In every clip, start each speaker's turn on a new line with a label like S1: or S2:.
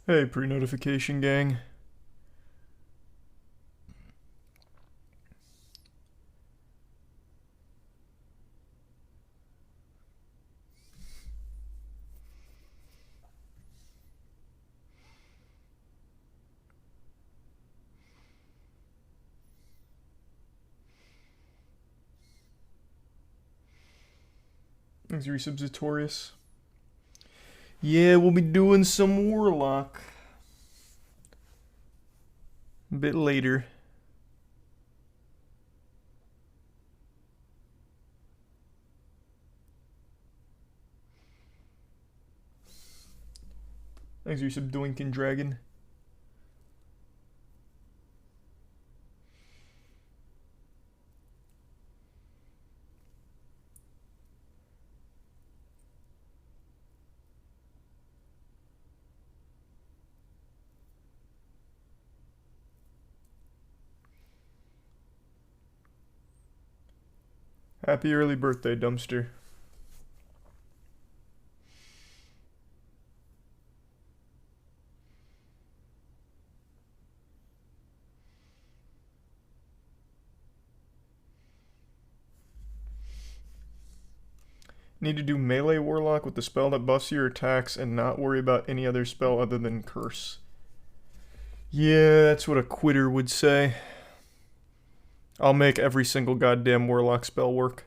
S1: Hey, pre-notification gang. Thanks, Resubsitorius. Yeah, we'll be doing some Warlock. A bit later. Thanks, Resubdoinkin Dragon. Happy early birthday, Dumpster. Need to do melee Warlock with the spell that buffs your attacks and not worry about any other spell other than Curse. Yeah, that's what a quitter would say. I'll make every single goddamn Warlock spell work.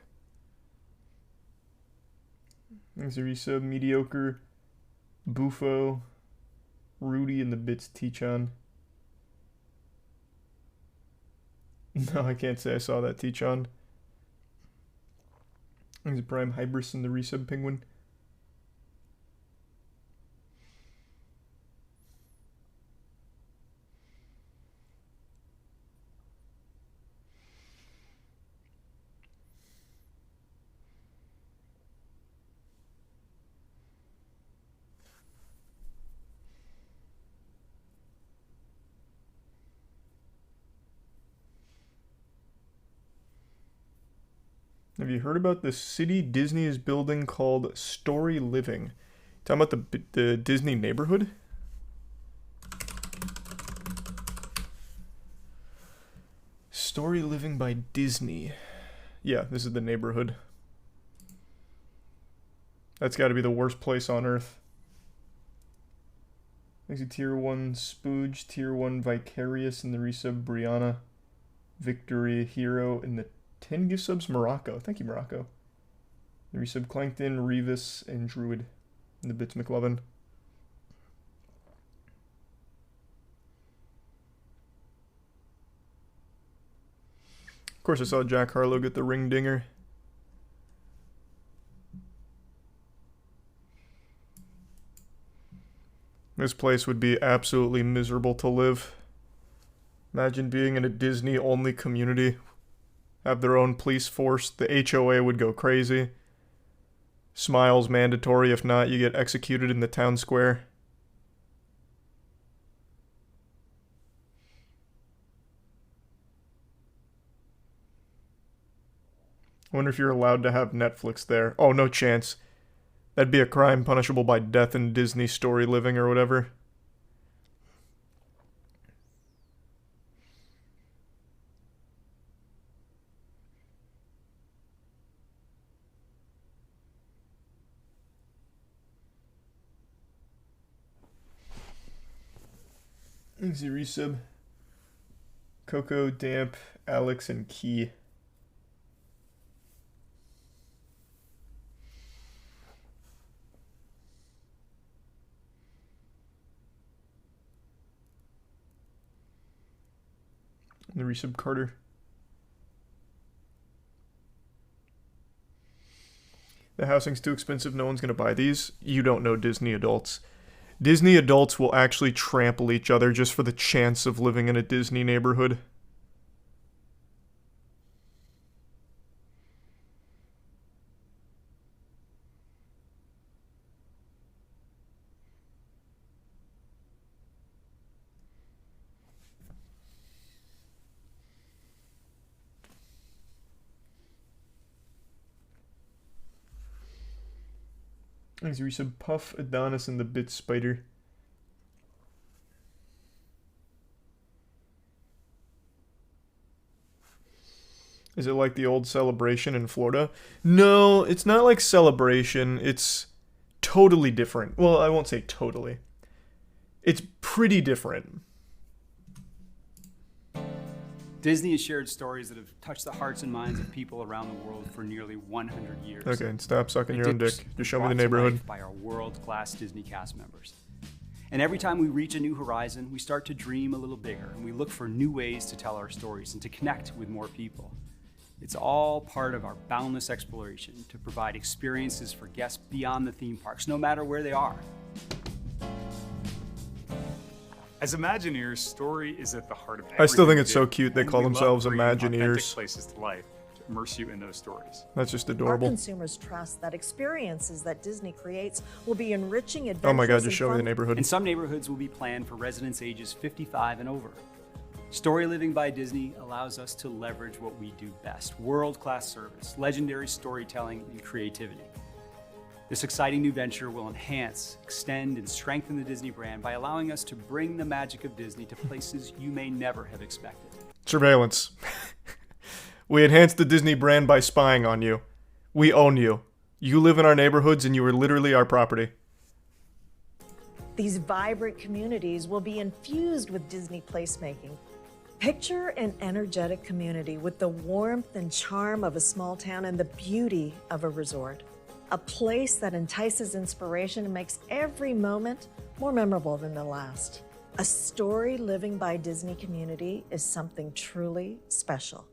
S1: Thanks, Resub, Mediocre, Bufo, Rudy, and the Bits Teach-On. No, I can't say I saw that Teach-On. He's a Prime Hybris and the Resub Penguin. Have you heard about the city Disney is building called Story Living? Talking about the Disney neighborhood? Story Living by Disney. Yeah, this is the neighborhood. That's got to be the worst place on Earth. Thanks to Tier 1 Spooge, Tier 1 Vicarious, and the resub Brianna, Victory, Hero, and the 10 gift subs Morocco. Thank you, Morocco. The resub Clankton, Revis, and Druid, and the Bits McLovin. Of course, I saw Jack Harlow get the ring dinger. This place would be absolutely miserable to live. Imagine being in a Disney-only community. Have their own police force. The HOA would go crazy. Smiles mandatory. If not, you get executed in the town square. I wonder if you're allowed to have Netflix there. Oh, no chance. That'd be a crime punishable by death in Disney Story Living or whatever. Easy resub. Coco, Damp, Alex, and Key. The resub Carter. The housing's too expensive, no one's gonna buy these. You don't know Disney adults. Disney adults will actually trample each other just for the chance of living in a Disney neighborhood. Thanks, resub Puff, Adonis, and the Bit Spider. Is it like the old Celebration in Florida? No, it's not like Celebration. It's totally different. Well, I won't say totally. It's pretty different.
S2: Disney has shared stories that have touched the hearts and minds of people around the world for nearly 100 years.
S1: Okay, stop sucking your own dick. Just show me the neighborhood.
S2: By our world-class Disney cast members. And every time we reach a new horizon, we start to dream a little bigger, and we look for new ways to tell our stories and to connect with more people. It's all part of our boundless exploration to provide experiences for guests beyond the theme parks, no matter where they are.
S3: As Imagineers, story is at the heart of everything.
S1: I still think it's
S3: we
S1: so
S3: do,
S1: cute they
S3: and
S1: call
S3: we love
S1: themselves
S3: bringing authentic
S1: Imagineers.
S3: places to life to immerse you in those stories.
S1: That's just
S4: Our
S1: adorable.
S4: consumers trust that experiences that Disney creates will be enriching adventures.
S1: Oh my god, just
S4: and
S1: show me
S4: fun.
S1: the neighborhood.
S2: And some neighborhoods will be planned for residents ages 55 and over. Story Living by Disney allows us to leverage what we do best: world-class service, legendary storytelling, and creativity. This exciting new venture will enhance, extend, and strengthen the Disney brand by allowing us to bring the magic of Disney to places you may never have expected.
S1: Surveillance. We enhance the Disney brand by spying on you. We own you. You live in our neighborhoods and you are literally our property.
S4: These vibrant communities will be infused with Disney placemaking. Picture an energetic community with the warmth and charm of a small town and the beauty of a resort. A place that entices inspiration and makes every moment more memorable than the last. A story living by Disney community is something truly special.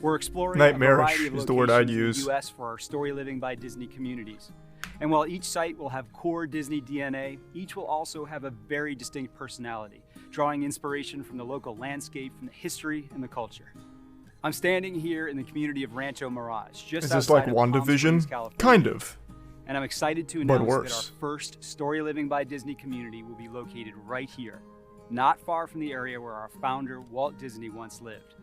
S2: We're exploring
S1: Nightmarish
S2: a variety of
S1: is the word I'd
S2: locations
S1: use.
S2: in the U.S. for our Story Living by Disney communities. And while each site will have core Disney DNA, each will also have a very distinct personality, drawing inspiration from the local landscape, from the history, and the culture. I'm standing here in the community of Rancho Mirage, just
S1: Is this like
S2: outside of Palm Springs,
S1: WandaVision?
S2: California.
S1: Kind of.
S2: And I'm excited to
S1: But
S2: announce that our
S1: worse.
S2: first Story Living by Disney community will be located right here, not far from the area where our founder, Walt Disney, once lived.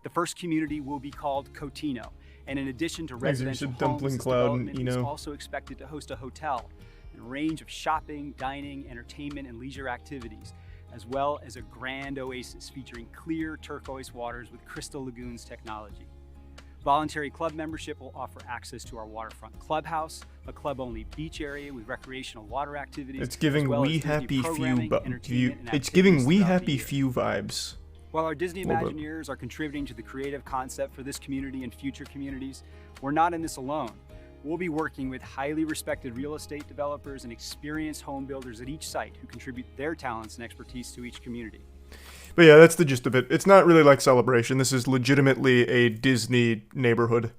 S2: The first community will be called Cotino, and in addition to
S1: Thanks, you
S2: residential
S1: said
S2: homes,
S1: Dumpling
S2: this
S1: Cloud and
S2: development is
S1: Eno.
S2: also expected to host a hotel and a range of shopping, dining, entertainment, and leisure activities, as well as a grand oasis featuring clear turquoise waters with crystal lagoons technology. Voluntary club membership will offer access to our waterfront clubhouse, a club-only beach area with recreational water activities.
S1: It's giving
S2: as well as
S1: We
S2: Disney
S1: Happy Few
S2: programming,
S1: bu-
S2: entertainment, and
S1: It's giving
S2: activities
S1: We
S2: throughout the
S1: Happy
S2: year.
S1: Few vibes.
S2: While our Disney
S1: Little bit.
S2: Imagineers are contributing to the creative concept for this community and future communities, we're not in this alone. We'll be working with highly respected real estate developers and experienced home builders at each site who contribute their talents and expertise to each community.
S1: But yeah, that's the gist of it. It's not really like Celebration. This is legitimately a Disney neighborhood.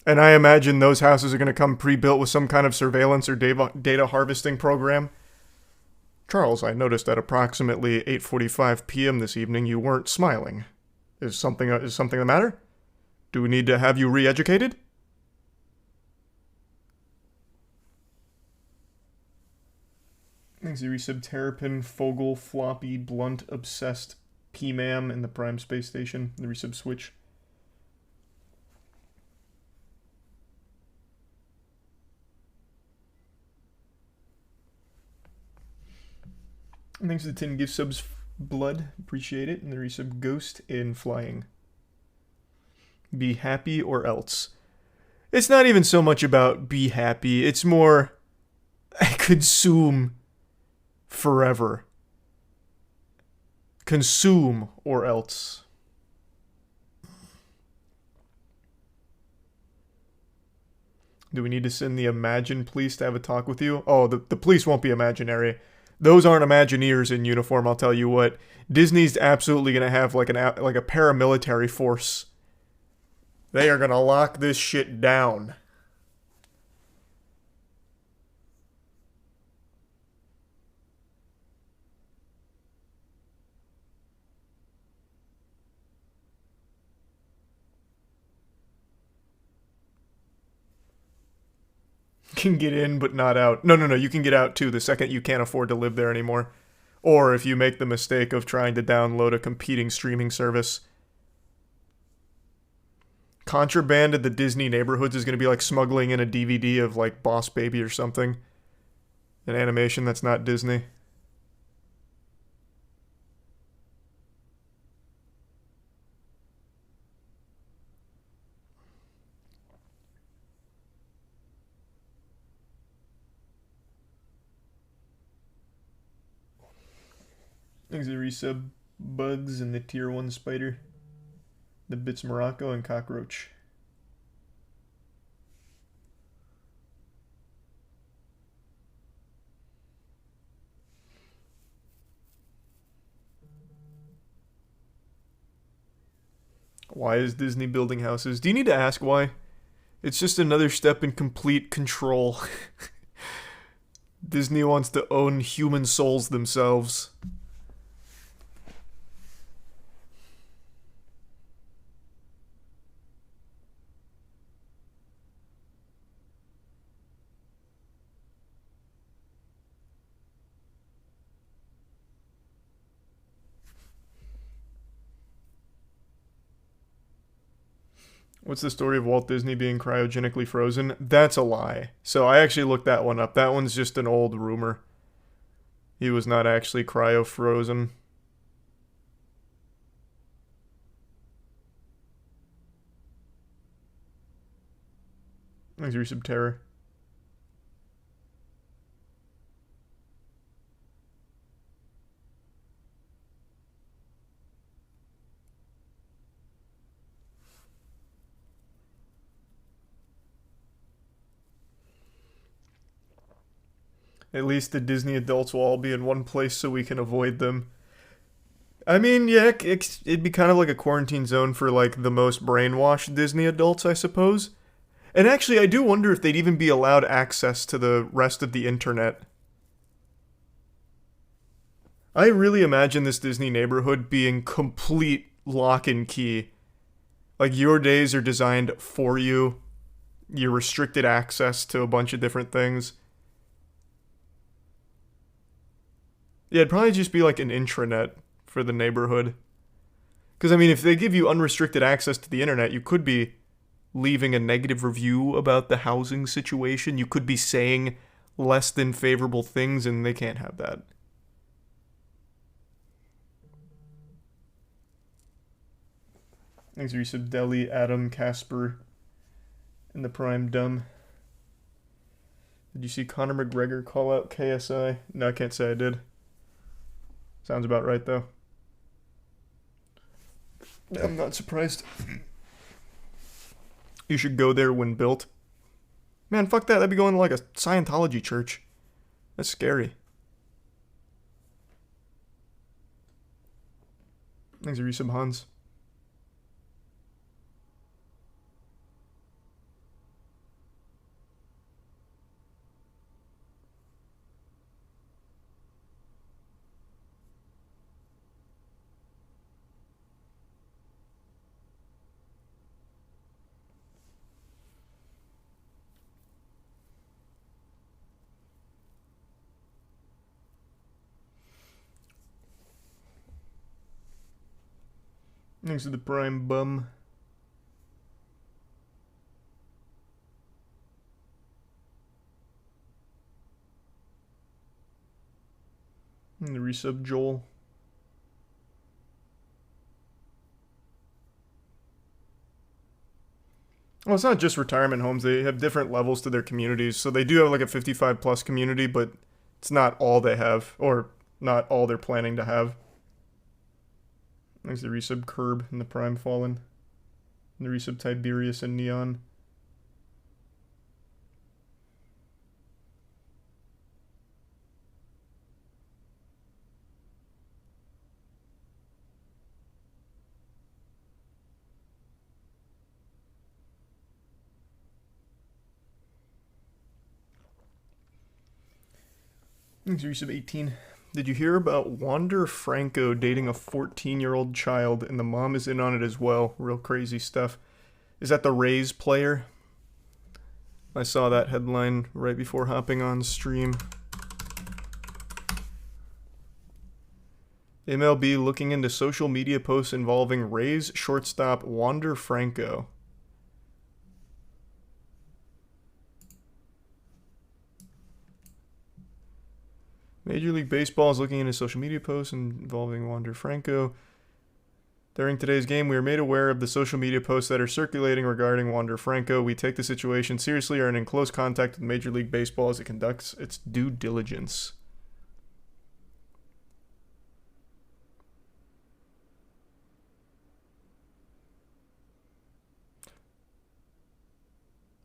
S1: And I imagine those houses are going to come pre-built with some kind of surveillance or data harvesting program. Charles, I noticed at approximately 8:45 p.m. this evening you weren't smiling. Is something the matter? Do we need to have you re-educated? Thanks, resub Terrapin, Fogel, Floppy, Blunt, Obsessed, P-Mam, and the Prime Space Station. The resub Switch. And thanks to the 10 gift subs, Blood. Appreciate it. And the resub Ghost and Flying. Be happy or else. It's not even so much about be happy. It's more consume forever. Consume or else. Do we need to send the Imagine police to have a talk with you? Oh, the police won't be imaginary. Those aren't Imagineers in uniform, I'll tell you what. Disney's absolutely going to have like a paramilitary force. They are going to lock this shit down. Can get in but not out. No, you can get out too the second you can't afford to live there anymore. Or if you make the mistake of trying to download a competing streaming service. Contraband at the Disney neighborhoods is going to be like smuggling in a DVD of like Boss Baby or something. An animation that's not Disney. Thanks to resub Bugs and the tier 1 spider. The Bits Morocco and Cockroach. Why is Disney building houses? Do you need to ask why? It's just another step in complete control. Disney wants to own human souls themselves. What's the story of Walt Disney being cryogenically frozen? That's a lie. So I actually looked that one up. That one's just an old rumor. He was not actually cryo-frozen. Thanks, Resub Terror. At least the Disney adults will all be in one place so we can avoid them. I mean, yeah, it'd be kind of like a quarantine zone for, like, the most brainwashed Disney adults, I suppose. And actually, I do wonder if they'd even be allowed access to the rest of the internet. I really imagine this Disney neighborhood being complete lock and key. Like, your days are designed for you. You're restricted access to a bunch of different things. Yeah, it'd probably just be like an intranet for the neighborhood. Because, I mean, if they give you unrestricted access to the internet, you could be leaving a negative review about the housing situation. You could be saying less than favorable things, and they can't have that. Thanks, Resub Deli, Adam, Casper, and the Prime Dumb. Did you see Conor McGregor call out KSI? No, I can't say I did. Sounds about right, though. I'm not surprised. You should go there when built. Man, fuck that. That'd be going to like a Scientology church. That's scary. Thanks for resub, Hans. Thanks to the Prime Bum. And the resub Joel. Well, it's not just retirement homes. They have different levels to their communities. So they do have like a 55 plus community, but it's not all they have, or not all they're planning to have. Thanks to the resub Curb and the Prime Fallen. And the resub Tiberius and Neon. Thanks, resub 18. Did you hear about Wander Franco dating a 14-year-old child, and the mom is in on it as well? Real crazy stuff. Is that the Rays player? I saw that headline right before hopping on stream. MLB looking into social media posts involving Rays shortstop Wander Franco. Major League Baseball is looking into social media posts involving Wander Franco. During today's game, we are made aware of the social media posts that are circulating regarding Wander Franco. We take the situation seriously and are in close contact with Major League Baseball as it conducts its due diligence.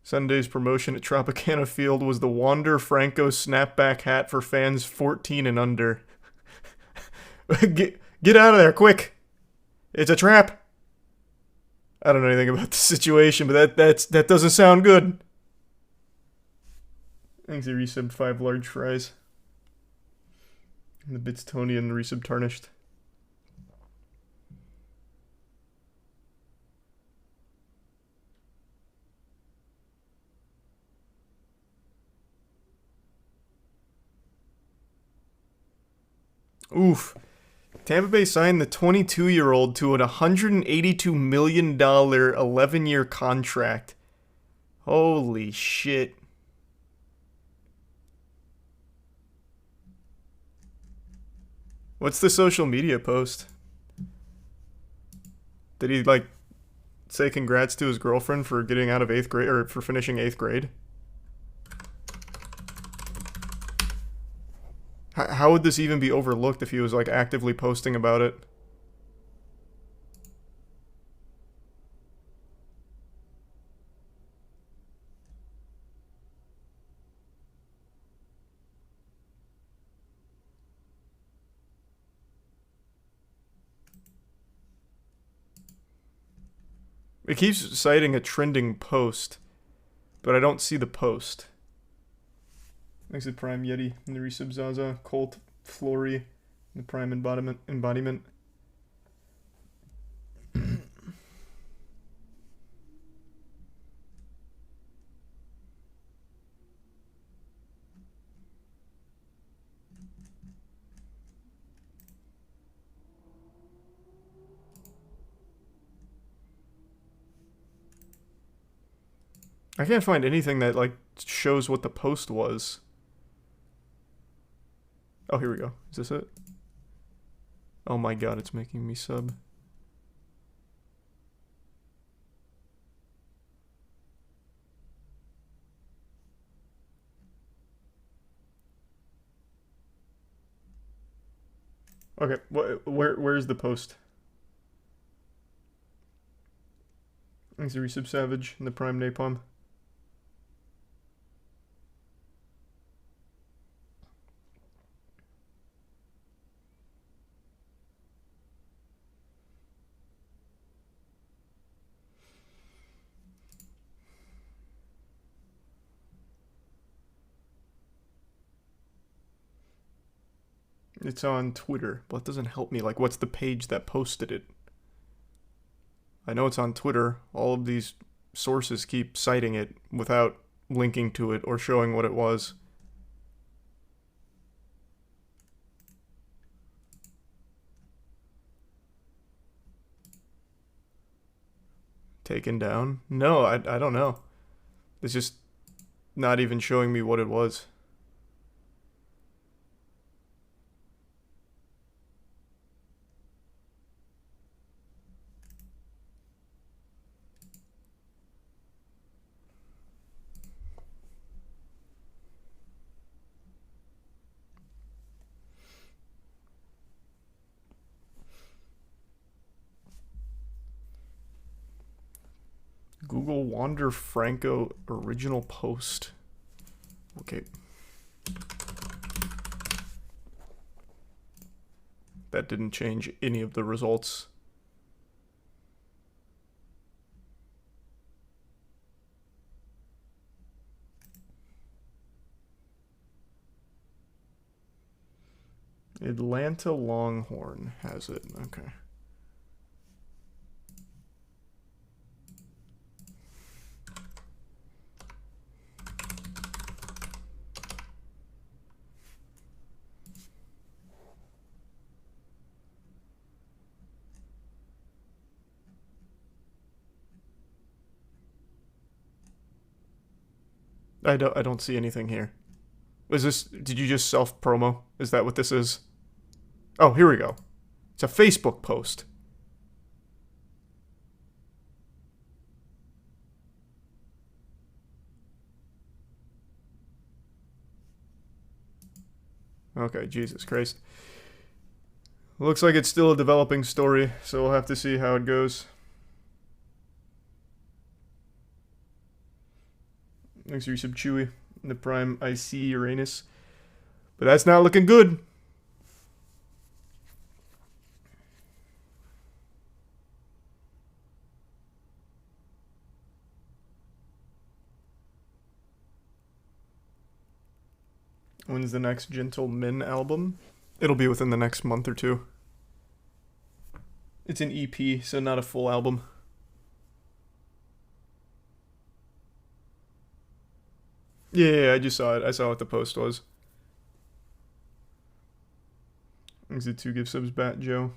S1: Sunday's promotion at Tropicana Field was the Wander Franco snapback hat for fans 14 and under. Get out of there, quick! It's a trap! I don't know anything about the situation, but that doesn't sound good. Thanks, he resubbed 5 large fries. And the Bitstonian resub tarnished. Oof. Tampa Bay signed the 22-year-old to a $182 million 11-year contract. Holy shit. What's the social media post? Did he, like, say congrats to his girlfriend for getting out of 8th grade, or for finishing 8th grade? How would this even be overlooked if he was, like, actively posting about it? It keeps citing a trending post, but I don't see the post. Thanks to Prime Yeti and the resub Zaza, Colt, Flory, and the Prime embodiment. I can't find anything that, like, shows what the post was. Oh, here we go. Is this it? Oh my god, it's making me sub. Okay, where's the post? Thanks to Resub Savage and the Prime Napalm. It's on Twitter, but it doesn't help me. Like, what's the page that posted it? I know it's on Twitter. All of these sources keep citing it without linking to it or showing what it was. Taken down? No, I don't know. It's just not even showing me what it was. Google Wander Franco original post. Okay. That didn't change any of the results. Atlanta Longhorn has it. Okay. I don't see anything here. Was this, did you just self-promo? Is that what this is? Oh, here we go. It's a Facebook post. Okay, Jesus Christ. Looks like it's still a developing story, so we'll have to see how it goes. Thanks for your sub, Chewy. In the prime, I see Uranus. But that's not looking good. When's the next Gentle Min album? It'll be within the next month or two. It's an EP, so not a full album. Yeah, I just saw it. I saw what the post was. Thanks to 2 gift subs, Bat Joe.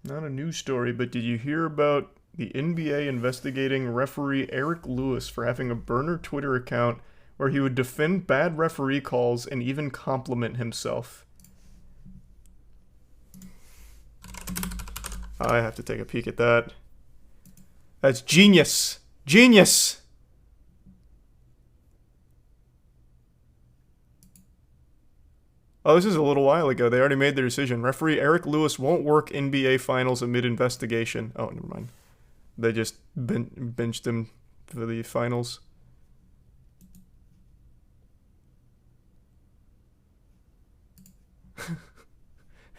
S1: Not a news story, but did you hear about the NBA investigating referee Eric Lewis for having a burner Twitter account where he would defend bad referee calls and even compliment himself? I have to take a peek at that. That's genius! Genius! Oh, this is a little while ago. They already made their decision. Referee Eric Lewis won't work NBA Finals amid investigation. Oh, never mind. They just benched him for the finals.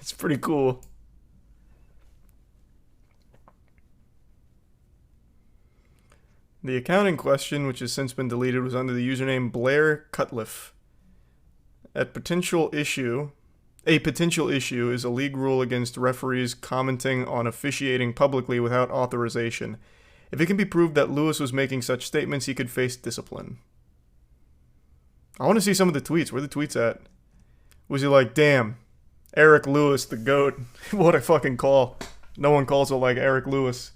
S1: It's pretty cool. The account in question, which has since been deleted, was under the username Blair Cutliff. A potential issue is a league rule against referees commenting on officiating publicly without authorization. If it can be proved that Lewis was making such statements, he could face discipline. I want to see some of the tweets. Where are the tweets at? Was he like, damn, Eric Lewis, the GOAT. What a fucking call. No one calls it like Eric Lewis.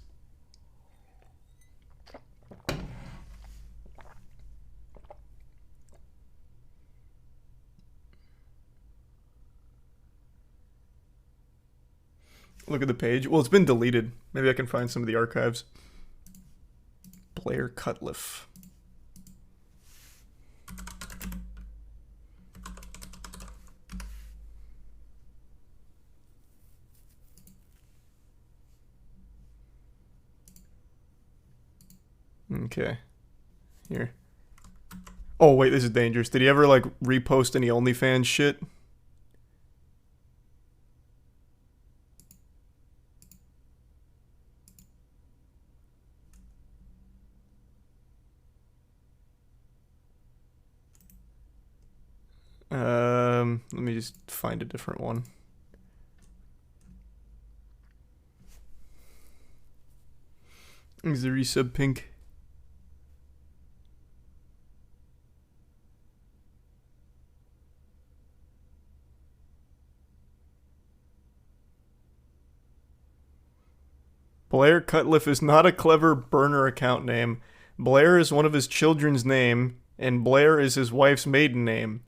S1: Look at the page. Well, it's been deleted. Maybe I can find some of the archives. Blair Cutliff. Okay. Here. Oh, wait, this is dangerous. Did he ever, like, repost any OnlyFans shit? Let me just find a different one. Is the resub pink? Blair Cutliff is not a clever burner account name. Blair is one of his children's name, and Blair is his wife's maiden name.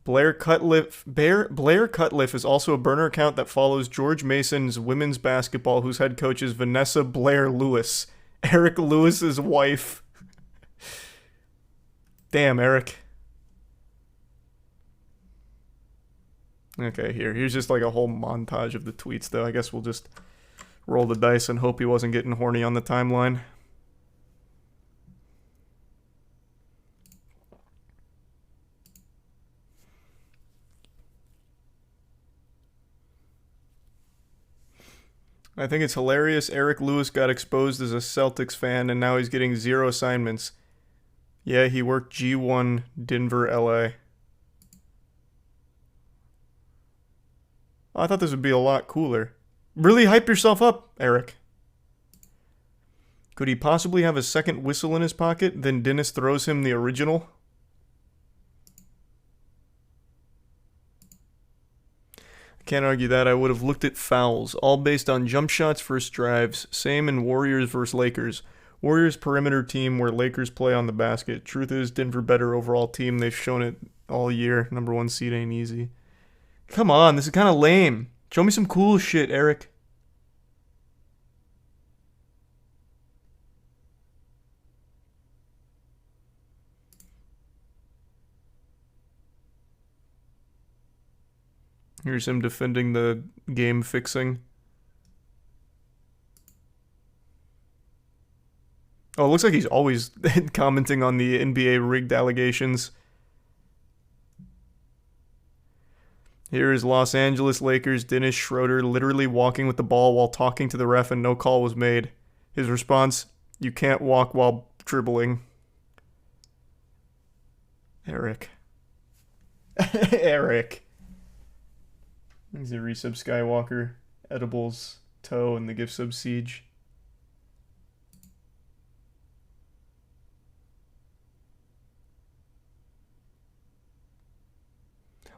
S1: Blair Cutliff is also a burner account that follows George Mason's women's basketball, whose head coach is Vanessa Blair Lewis, Eric Lewis's wife. Damn, Eric. Okay, here's just like a whole montage of the tweets, though. I guess we'll just roll the dice and hope he wasn't getting horny on the timeline. I think it's hilarious Eric Lewis got exposed as a Celtics fan and now he's getting 0 assignments. Yeah, he worked G1 Denver, LA. I thought this would be a lot cooler. Really hype yourself up, Eric. Could he possibly have a second whistle in his pocket? Then Dennis throws him the original? Can't argue that. I would have looked at fouls, all based on jump shots, first drives. Same in Warriors versus Lakers. Warriors perimeter team where Lakers play on the basket. Truth is, Denver better overall team. They've shown it all year. Number 1 seed ain't easy. Come on, this is kind of lame. Show me some cool shit, Eric. Here's him defending the game fixing. Oh, it looks like he's always commenting on the NBA rigged allegations. Here is Los Angeles Lakers Dennis Schroeder literally walking with the ball while talking to the ref and no call was made. His response, "You can't walk while dribbling." Eric. Eric. He's a resub Skywalker, edibles, toe, and the gift sub siege.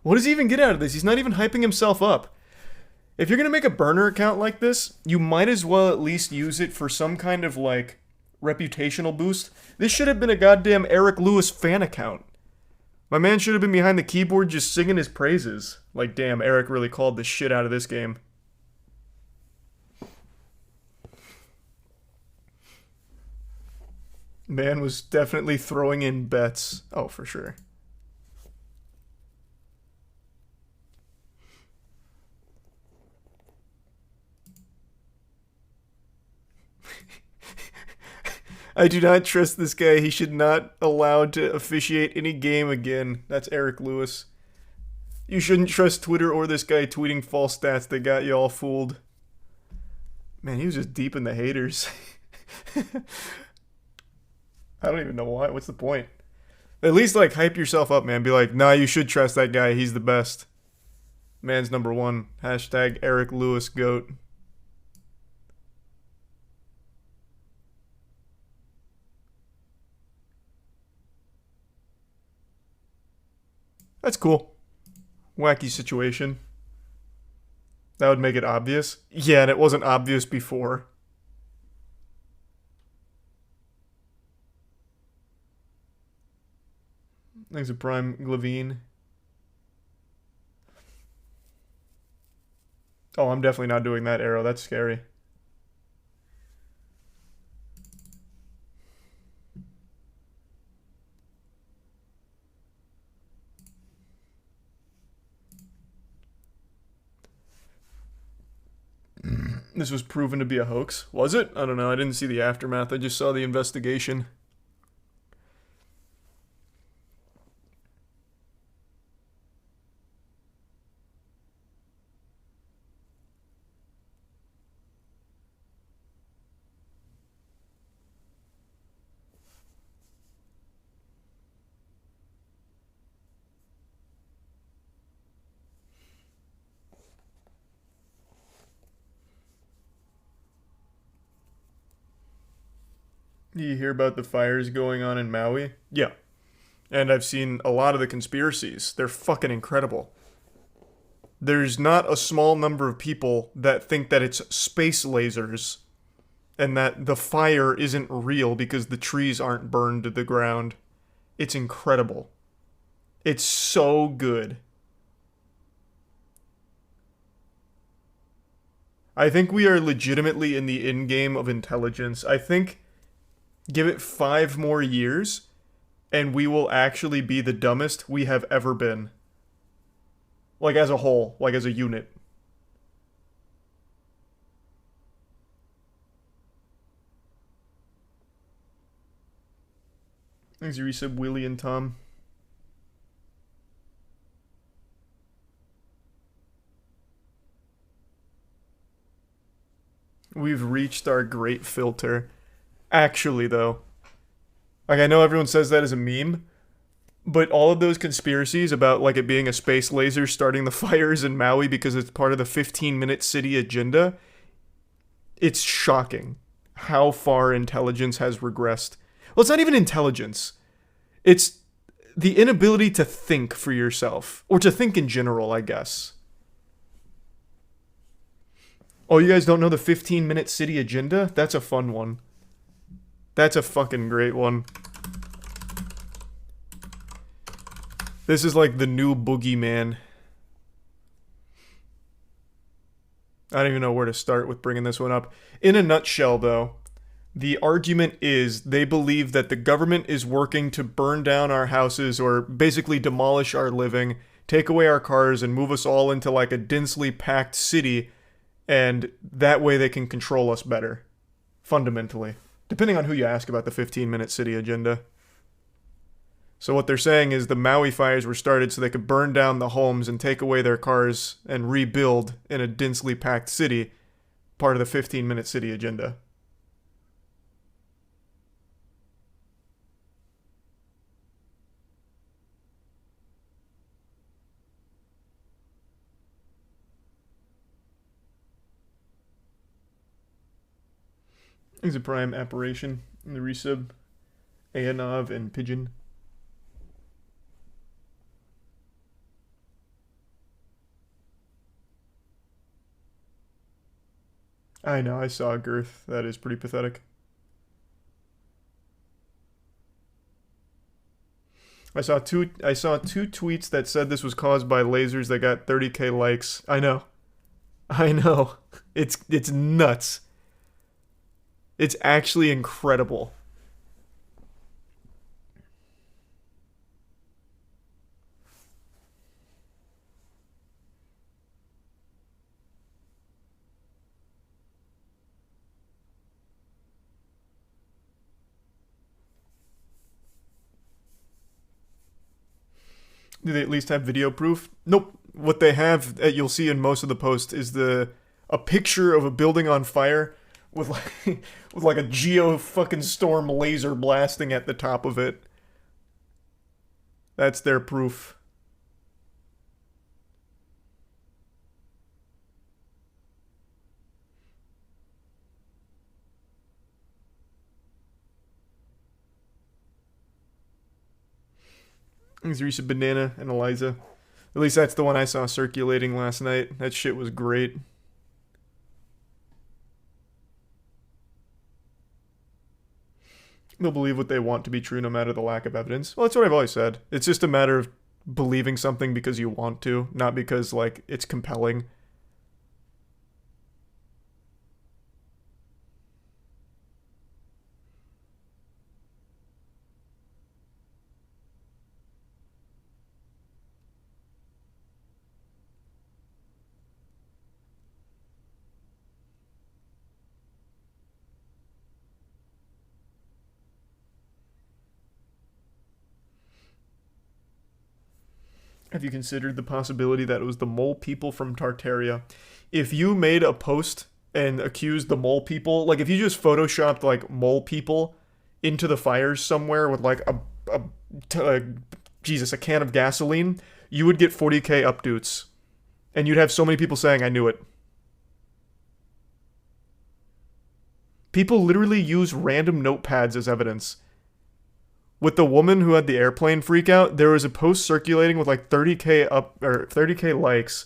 S1: What does he even get out of this? He's not even hyping himself up. If you're going to make a burner account like this, you might as well at least use it for some kind of, like, reputational boost. This should have been a goddamn Eric Lewis fan account. My man should have been behind the keyboard just singing his praises. Like, damn, Eric really called the shit out of this game. Man was definitely throwing in bets. Oh, for sure. I do not trust this guy. He should not allowed to officiate any game again. That's Eric Lewis. You shouldn't trust Twitter or this guy tweeting false stats that got you all fooled. Man, he was just deep in the haters. I don't even know why. What's the point? At least, like, hype yourself up, man. Be like, nah, you should trust that guy. He's the best. Man's number 1. Hashtag Eric Lewis GOAT. That's cool. Wacky situation. That would make it obvious. Yeah, and it wasn't obvious before. Thanks to Prime Levine. Oh, I'm definitely not doing that arrow. That's scary. This was proven to be a hoax. Was it? I don't know. I didn't see the aftermath. I just saw the investigation. Do you hear about the fires going on in Maui? Yeah. And I've seen a lot of the conspiracies. They're fucking incredible. There's not a small number of people that think that it's space lasers and that the fire isn't real because the trees aren't burned to the ground. It's incredible. It's so good. I think we are legitimately in the end game of intelligence. I think give it 5 more years, and we will actually be the dumbest we have ever been. Like, as a whole. Like, as a unit. Thanks, you resub, Willie and Tom. We've reached our great filter. Actually, though, like, I know everyone says that as a meme, but all of those conspiracies about, like, it being a space laser starting the fires in Maui because it's part of the 15-minute city agenda, it's shocking how far intelligence has regressed. Well, it's not even intelligence. It's the inability to think for yourself, or to think in general, I guess. Oh, you guys don't know the 15-minute city agenda? That's a fun one. That's a fucking great one. This is like the new boogeyman. I don't even know where to start with bringing this one up. In a nutshell, though, the argument is they believe that the government is working to burn down our houses or basically demolish our living, take away our cars, and move us all into like a densely packed city, and that way they can control us better. Fundamentally. Depending on who you ask about the 15-minute city agenda. So what they're saying is the Maui fires were started so they could burn down the homes and take away their cars and rebuild in a densely packed city, part of the 15-minute city agenda. Is a prime apparition in the resub, Ayanov and Pigeon. I know, I saw Girth. That is pretty pathetic. I saw two tweets that said this was caused by lasers that got 30k likes. I know. It's nuts. It's actually incredible. Do they at least have video proof? Nope. What they have, you'll see in most of the posts, is a picture of a building on fire with like a geo fucking storm laser blasting at the top of it. That's their proof. There's Risa Banana and Eliza. At least that's the one I saw circulating last night. That shit was great. They'll believe what they want to be true no matter the lack of evidence. Well, that's what I've always said. It's just a matter of believing something because you want to, not because, like, it's compelling. Have you considered the possibility that it was the mole people from Tartaria? If you made a post and accused the mole people, like if you just photoshopped like mole people into the fires somewhere with like a can of gasoline, you would get 40k updates. And you'd have so many people saying, I knew it. People literally use random notepads as evidence. With the woman who had the airplane freak out, there was a post circulating with like 30k likes,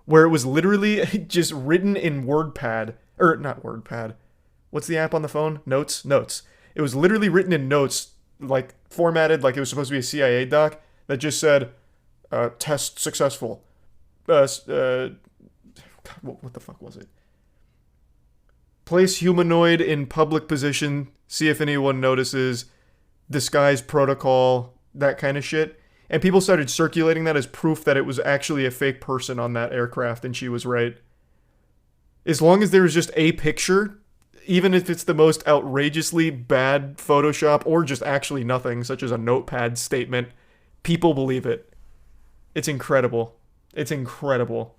S1: where it was literally just written in WordPad, or not WordPad. What's the app on the phone? Notes. It was literally written in notes, like formatted like it was supposed to be a CIA doc that just said, "Test successful." God, what the fuck was it? Place humanoid in public position. See if anyone notices. Disguise protocol, that kind of shit. And people started circulating that as proof that it was actually a fake person on that aircraft, and she was right. As long as there is just a picture, even if it's the most outrageously bad Photoshop or just actually nothing, such as a notepad statement, people believe it. It's incredible. It's incredible.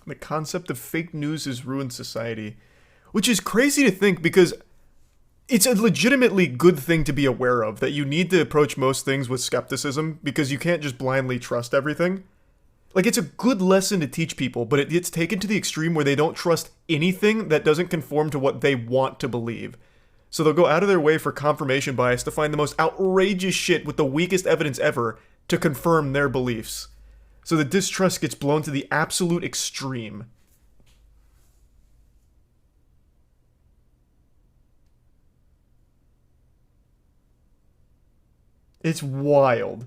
S1: The concept of fake news has ruined society. Which is crazy to think because it's a legitimately good thing to be aware of, that you need to approach most things with skepticism because you can't just blindly trust everything. Like, it's a good lesson to teach people, but it gets taken to the extreme where they don't trust anything that doesn't conform to what they want to believe. So they'll go out of their way for confirmation bias to find the most outrageous shit with the weakest evidence ever to confirm their beliefs. So the distrust gets blown to the absolute extreme. It's wild.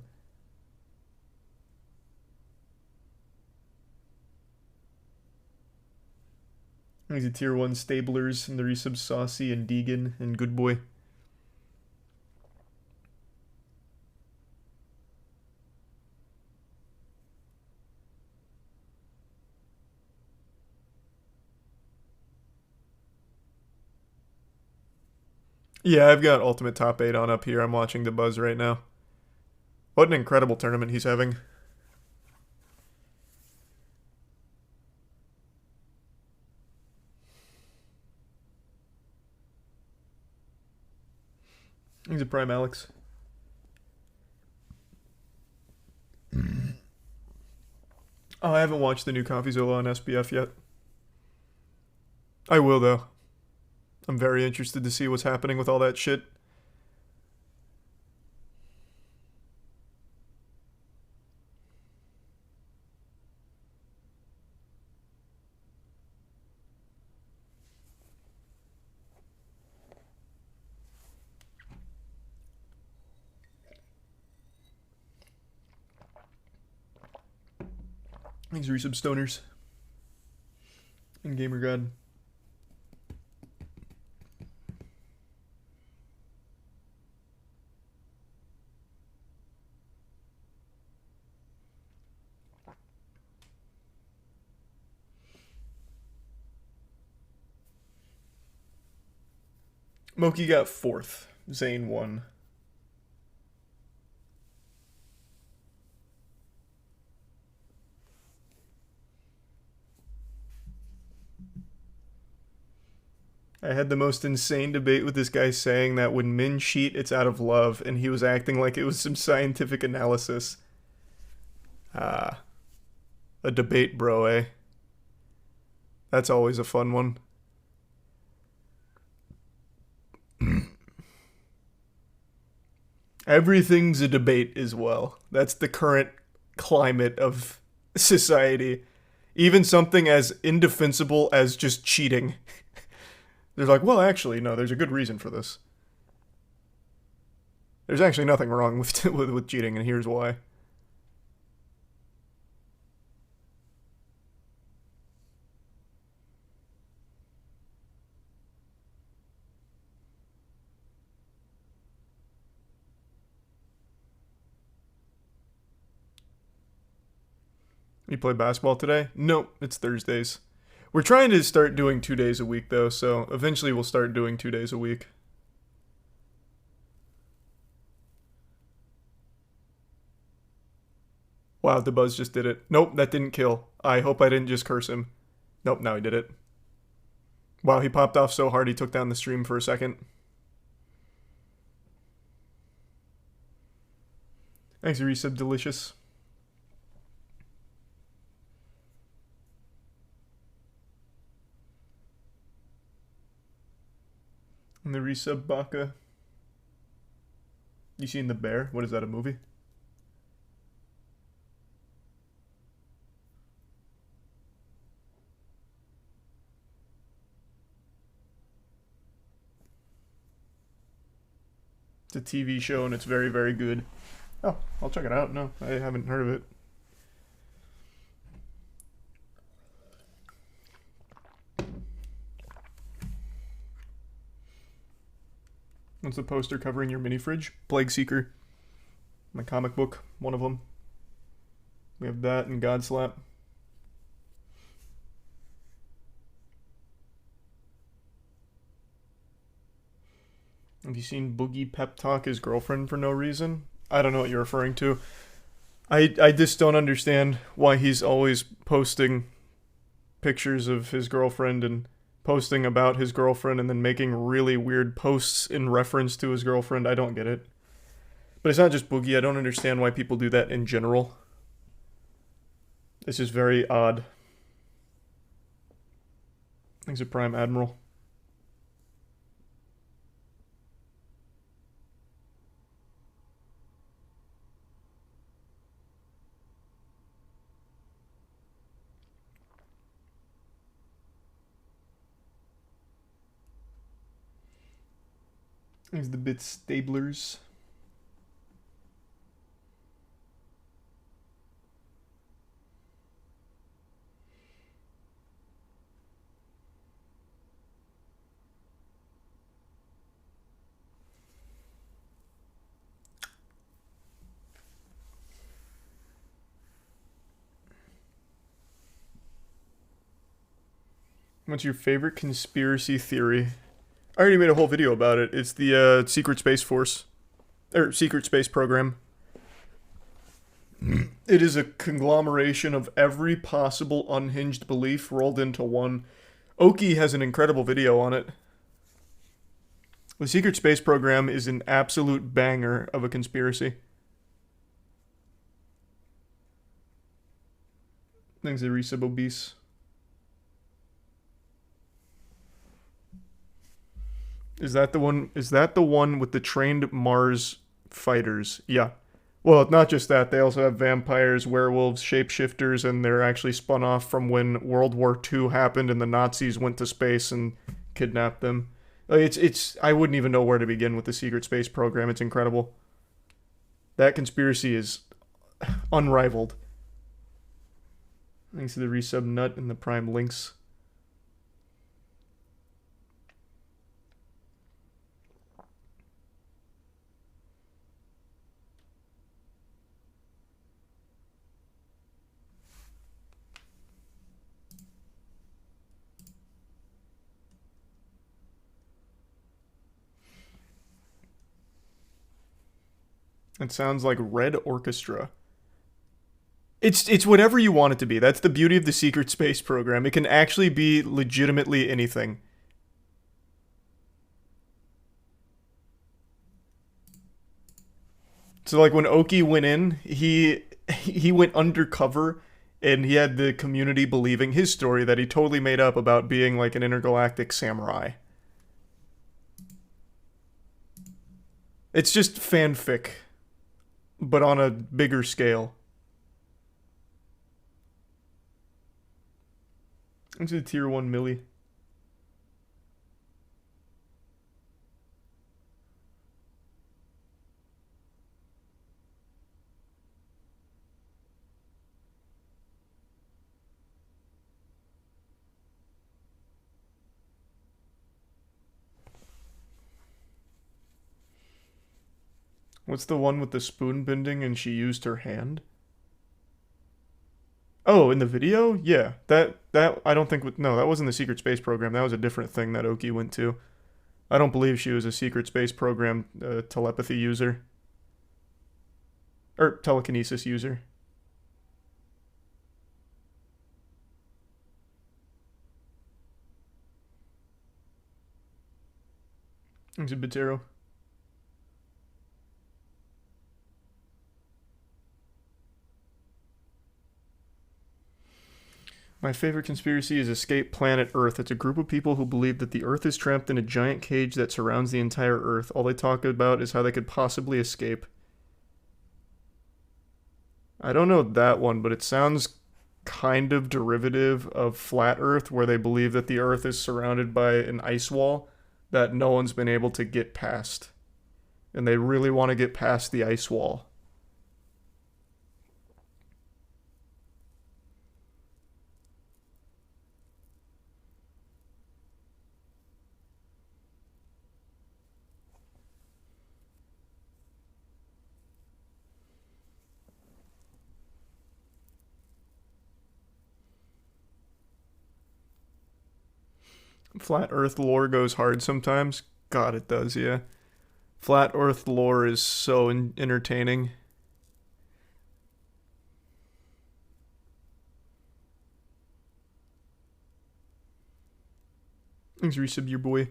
S1: These are tier 1 stablers and the resub Saucy and Deegan and Good Boy. Yeah, I've got Ultimate Top 8 on up here. I'm watching the buzz right now. What an incredible tournament he's having. He's a Prime Alex. Oh, I haven't watched the new CoffeeZilla on SBF yet. I will, though. I'm very interested to see what's happening with all that shit. Thanks, resub stoners. And Gamer God. Moki got 4th. Zane won. I had the most insane debate with this guy saying that when men cheat, it's out of love, and he was acting like it was some scientific analysis. A debate, bro, eh? That's always a fun one. Everything's a debate as well. That's the current climate of society. Even something as indefensible as just cheating. They're like, well, actually, no, there's a good reason for this. There's actually nothing wrong with cheating, and here's why. You play basketball today? Nope, it's Thursdays. We're trying to start doing 2 days a week, though, so eventually we'll start doing 2 days a week. Wow, the buzz just did it. Nope, that didn't kill. I hope I didn't just curse him. Nope, now he did it. Wow, he popped off so hard he took down the stream for a second. Thanks, resub delicious. And the resub Baka. You seen The Bear? What is that, a movie? It's a TV show and it's very, very good. Oh, I'll check it out. No, I haven't heard of it. What's the poster covering your mini fridge? Plague Seeker. My comic book, one of them. We have that and Godslap. Have you seen Boogie pep talk his girlfriend for no reason? I don't know what you're referring to. I just don't understand why he's always posting pictures of his girlfriend and posting about his girlfriend and then making really weird posts in reference to his girlfriend. I don't get it. But it's not just Boogie. I don't understand why people do that in general. This is very odd. Thanks, a Prime Admiral. There's the bit stablers. What's your favorite conspiracy theory? I already made a whole video about it. It's the Secret Space Force. Or Secret Space Program. It is a conglomeration of every possible unhinged belief rolled into one. Oki has an incredible video on it. The Secret Space Program is an absolute banger of a conspiracy. Thanks, Resub Obese. Is that the one? Is that the one with the trained Mars fighters? Yeah. Well, not just that. They also have vampires, werewolves, shapeshifters, and they're actually spun off from when World War II happened and the Nazis went to space and kidnapped them. It's. I wouldn't even know where to begin with the Secret Space Program. It's incredible. That conspiracy is unrivaled. Thanks to the Resub Nut and the Prime Links. It sounds like Red Orchestra. It's whatever you want it to be. That's the beauty of the Secret Space Program. It can actually be legitimately anything. So like when Oki went in, he went undercover and he had the community believing his story that he totally made up about being like an intergalactic samurai. It's just fanfic, but on a bigger scale. Into the tier 1 milli. What's the one with the spoon bending and she used her hand? Oh, in the video? Yeah. That I don't think... No, that wasn't the Secret Space Program. That was a different thing that Oki went to. I don't believe she was a Secret Space Program telepathy user. Or telekinesis user. Thanks, Bitero. My favorite conspiracy is Escape Planet Earth. It's a group of people who believe that the Earth is trapped in a giant cage that surrounds the entire Earth. All they talk about is how they could possibly escape. I don't know that one, but it sounds kind of derivative of Flat Earth, where they believe that the Earth is surrounded by an ice wall that no one's been able to get past. And they really want to get past the ice wall. Flat Earth lore goes hard sometimes. God, it does, yeah. Flat Earth lore is so entertaining. Thanks, resub your boy.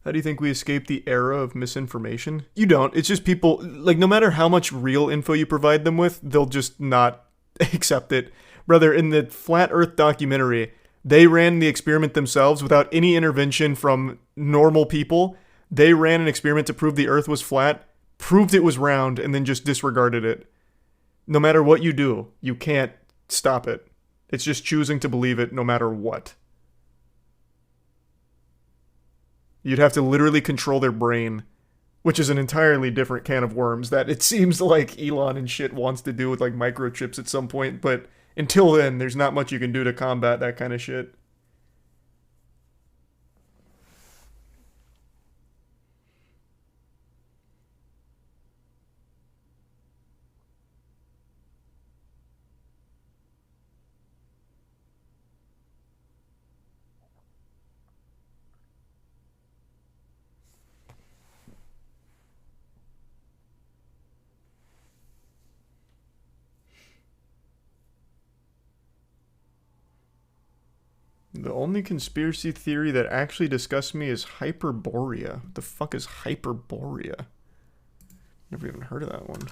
S1: How do you think we escape the era of misinformation? You don't. It's just people, like, no matter how much real info you provide them with, they'll just not accept it. Brother, in the Flat Earth documentary, they ran the experiment themselves without any intervention from normal people. They ran an experiment to prove the Earth was flat, proved it was round, and then just disregarded it. No matter what you do, you can't stop it. It's just choosing to believe it no matter what. You'd have to literally control their brain, which is an entirely different can of worms that it seems like Elon and shit wants to do with like microchips at some point, but until then, there's not much you can do to combat that kind of shit. The only conspiracy theory that actually disgusts me is Hyperborea. What the fuck is Hyperborea? Never even heard of that one.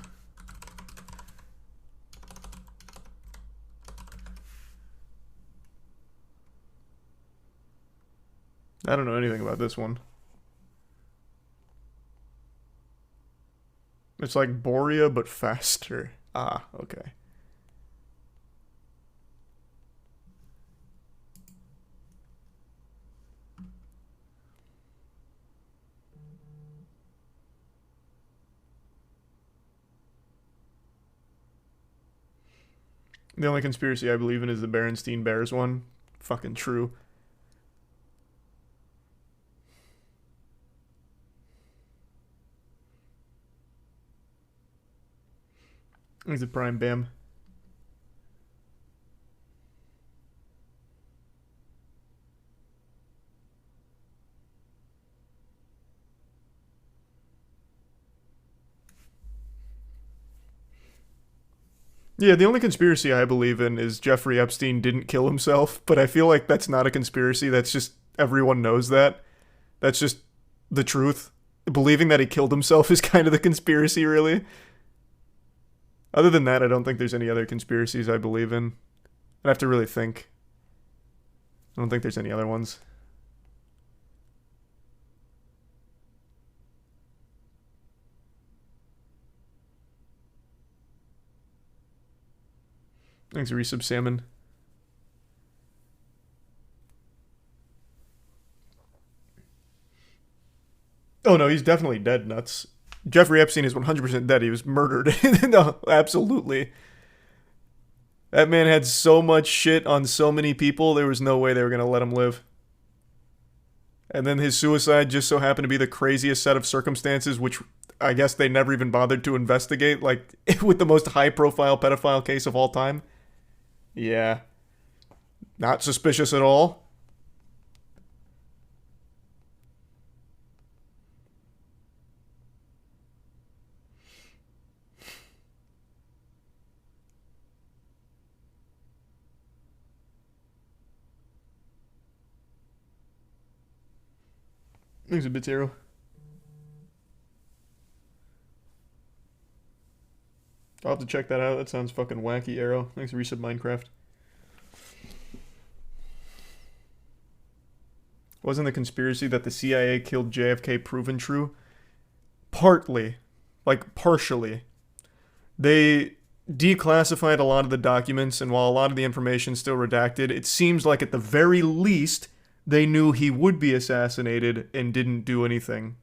S1: I don't know anything about this one. It's like Borea, but faster. Ah, okay. The only conspiracy I believe in is the Berenstein Bears one. Fucking true. He's a prime bam. Yeah, the only conspiracy I believe in is Jeffrey Epstein didn't kill himself, but I feel like that's not a conspiracy. That's just, everyone knows that. That's just the truth. Believing that he killed himself is kind of the conspiracy, really. Other than that, I don't think there's any other conspiracies I believe in. I'd have to really think. I don't think there's any other ones. Thanks, Resub Salmon. Oh no, he's definitely dead, nuts. Jeffrey Epstein is 100% dead. He was murdered. No, absolutely. That man had so much shit on so many people, there was no way they were going to let him live. And then his suicide just so happened to be the craziest set of circumstances, which I guess they never even bothered to investigate, like with the most high-profile pedophile case of all time. Yeah. Not suspicious at all. Thanks a bit, Zero. I'll have to check that out. That sounds fucking wacky, Arrow. Thanks for Resub Minecraft. Wasn't the conspiracy that the CIA killed JFK proven true? Partly. Like, partially. They declassified a lot of the documents, and while a lot of the information is still redacted, it seems like at the very least, they knew he would be assassinated and didn't do anything.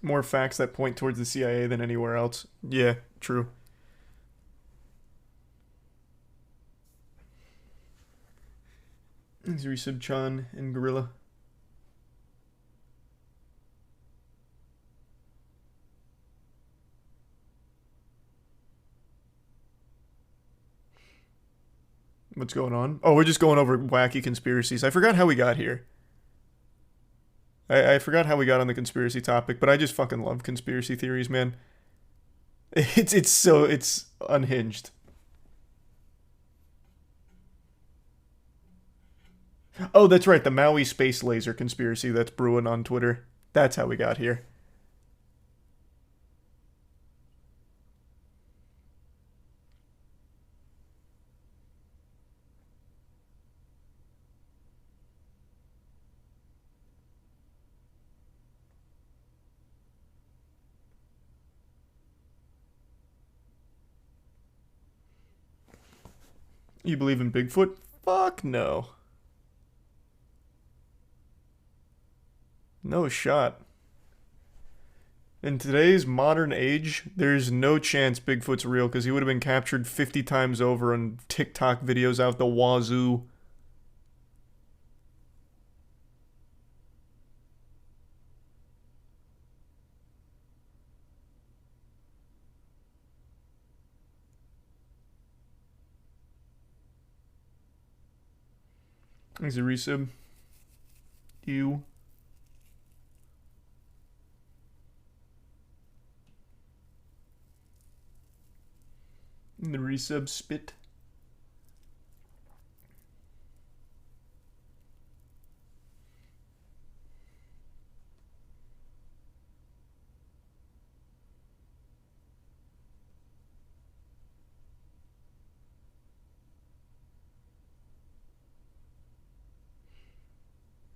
S1: More facts that point towards the CIA than anywhere else. Yeah, true. Thanks, Resub Chan and Gorilla. What's going on? Oh, we're just going over wacky conspiracies. I forgot how we got here. I forgot how we got on the conspiracy topic, but I just fucking love conspiracy theories, man. It's unhinged. Oh, that's right, the Maui space laser conspiracy that's brewing on Twitter. That's how we got here. You believe in Bigfoot? Fuck no. No shot. In today's modern age, there's no chance Bigfoot's real because he would have been captured 50 times over on TikTok videos out the wazoo. There's a resub. Ew. And the resub spit.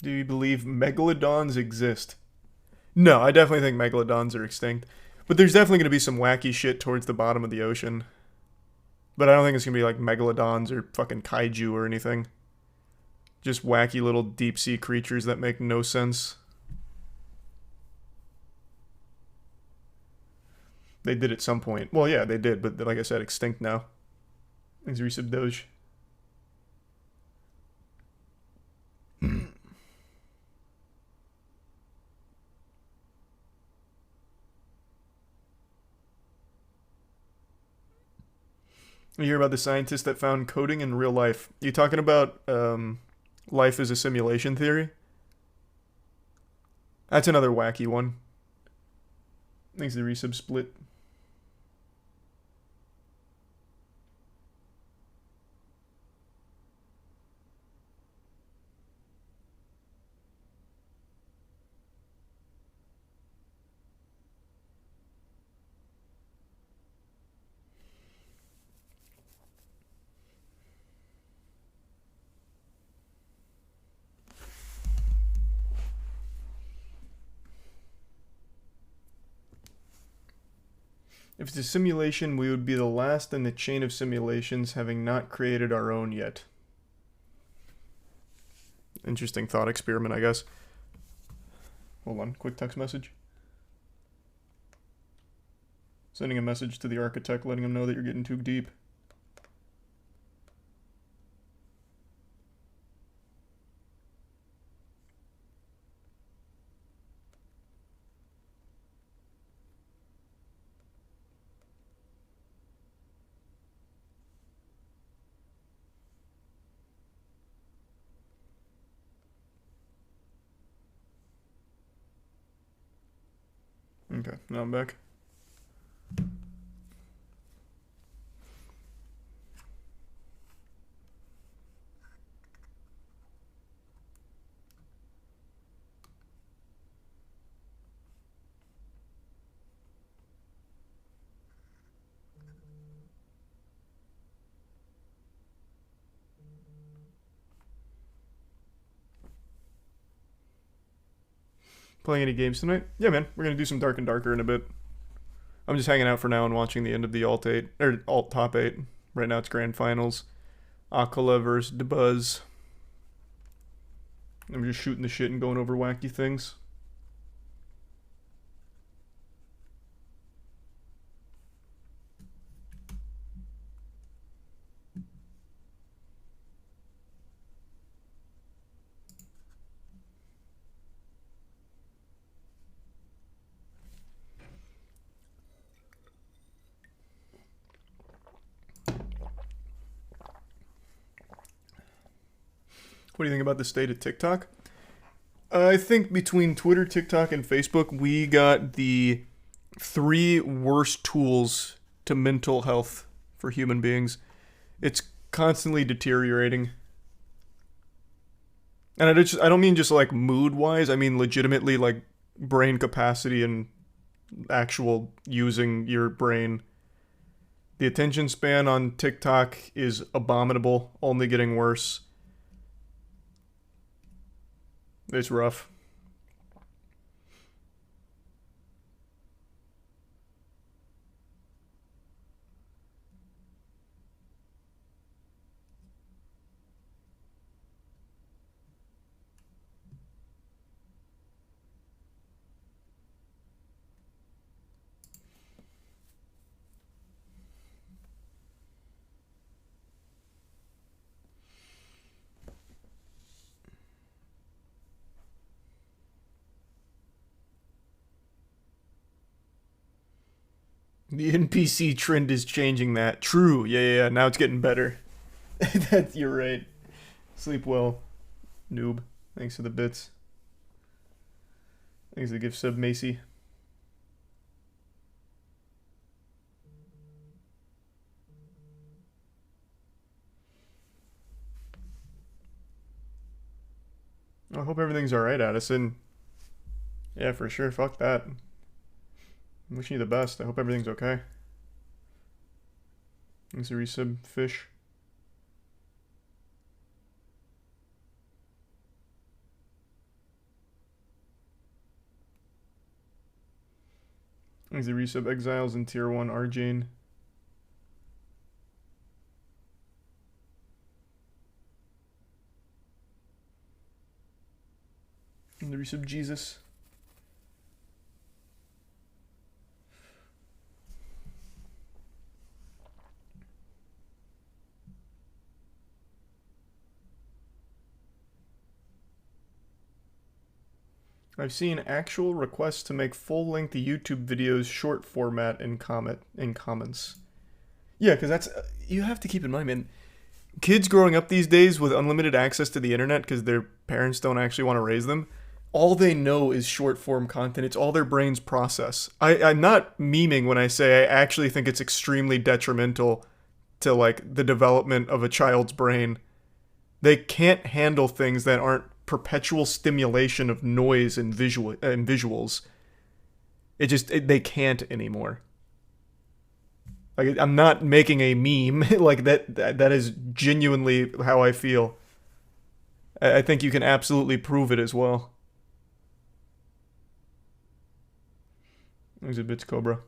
S1: Do you believe megalodons exist? No, I definitely think megalodons are extinct. But there's definitely going to be some wacky shit towards the bottom of the ocean. But I don't think it's going to be like megalodons or fucking kaiju or anything. Just wacky little deep sea creatures that make no sense. They did at some point. Well, yeah, they did, but like I said, extinct now. Thanks, Resub Doge. You hear about the scientist that found coding in real life. You talking about life as a simulation theory? That's another wacky one. Thanks to the resub split. If it's a simulation, we would be the last in the chain of simulations, having not created our own yet. Interesting thought experiment, I guess. Hold on, quick text message. Sending a message to the architect, letting him know that you're getting too deep. Okay, now I'm back. Playing any games tonight? Yeah, man. We're gonna do some Dark and Darker in a bit. I'm just hanging out for now and watching the end of the Alt 8 or Alt Top 8. Right now it's Grand Finals. Aquila versus DeBuzz. I'm just shooting the shit and going over wacky things. What do you think about the state of TikTok? I think between Twitter, TikTok, and Facebook, we got the 3 worst tools to mental health for human beings. It's constantly deteriorating. And I don't mean just like mood wise. I mean legitimately like brain capacity and actual using your brain. The attention span on TikTok is abominable, only getting worse. It's rough. The NPC trend is changing that. True. Yeah. Now it's getting better. You're right. Sleep well, noob. Thanks for the bits. Thanks for the gift sub, Macy. I hope everything's alright, Addison. Yeah, for sure. Fuck that. I'm wishing you the best. I hope everything's okay. Thanks for resub, fish. Thanks for resub, exiles in tier 1, Arjane. And the resub, Jesus. I've seen actual requests to make full-length YouTube videos short format in comments. Yeah, because that's you have to keep in mind, man. Kids growing up these days with unlimited access to the internet because their parents don't actually want to raise them, all they know is short-form content. It's all their brains process. I'm not memeing when I say I actually think it's extremely detrimental to like the development of a child's brain. They can't handle things that aren't perpetual stimulation of noise and visuals. They can't anymore. Like, I'm not making a meme. Like that is genuinely how I feel. I think you can absolutely prove it as well. There's a bits, Cobra.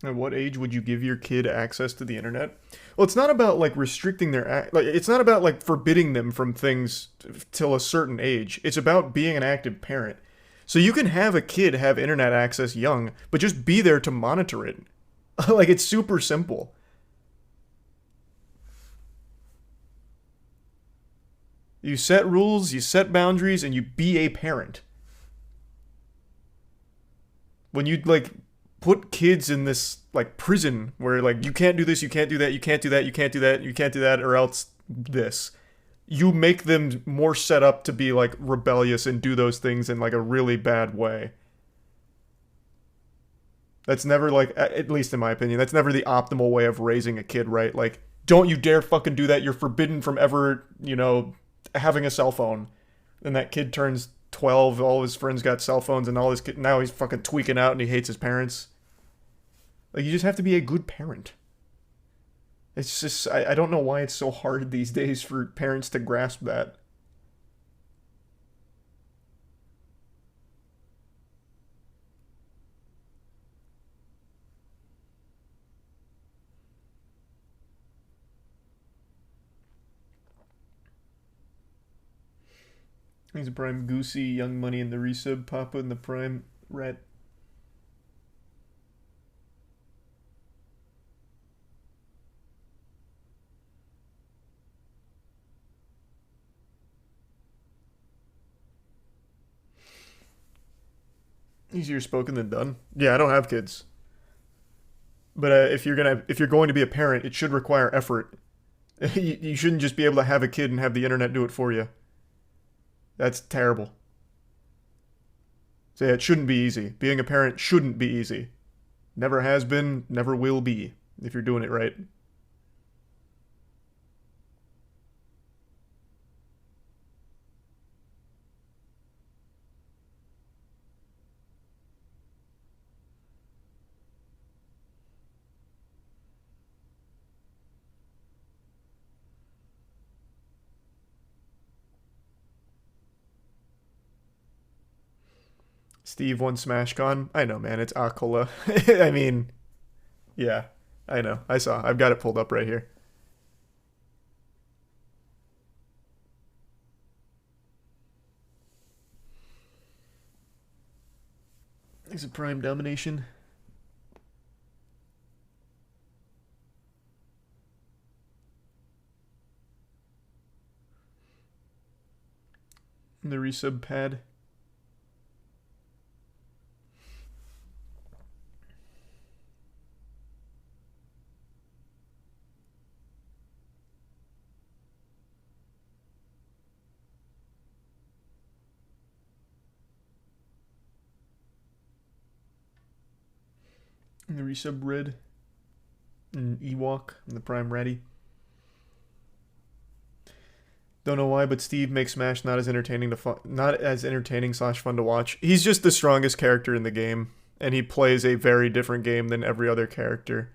S1: At what age would you give your kid access to the internet? Well, it's not about like restricting their it's not about like forbidding them from things till a certain age. It's about being an active parent. So you can have a kid have internet access young, but just be there to monitor it. Like, it's super simple. You set rules, you set boundaries, and you be a parent. When you like put kids in this like prison where like you can't do this, you can't do that, you can't do that, you can't do that, you can't do that, or else this. You make them more set up to be like rebellious and do those things in like a really bad way. That's never like, at least in my opinion, that's never the optimal way of raising a kid, right? Like, don't you dare fucking do that. You're forbidden from ever, having a cell phone. And that kid turns 12, all his friends got cell phones, and now he's fucking tweaking out and he hates his parents. Like, you just have to be a good parent. It's just, I don't know why it's so hard these days for parents to grasp that. He's a prime Goosey, Young Money in the resub, Papa in the prime Rat. Easier spoken than done. Yeah, I don't have kids. But if you're going to be a parent, it should require effort. You shouldn't just be able to have a kid and have the internet do it for you. That's terrible. So yeah, it shouldn't be easy. Being a parent shouldn't be easy. Never has been, never will be, if you're doing it right. Steve won SmashCon. I know, man. It's Aquila. I mean, yeah, I know. I saw. I've got it pulled up right here. Is it Prime Domination? The resub pad. And the resub red. And Ewok and the Prime Ratty. Don't know why, but Steve makes Smash not as entertaining / fun to watch. He's just the strongest character in the game, and he plays a very different game than every other character.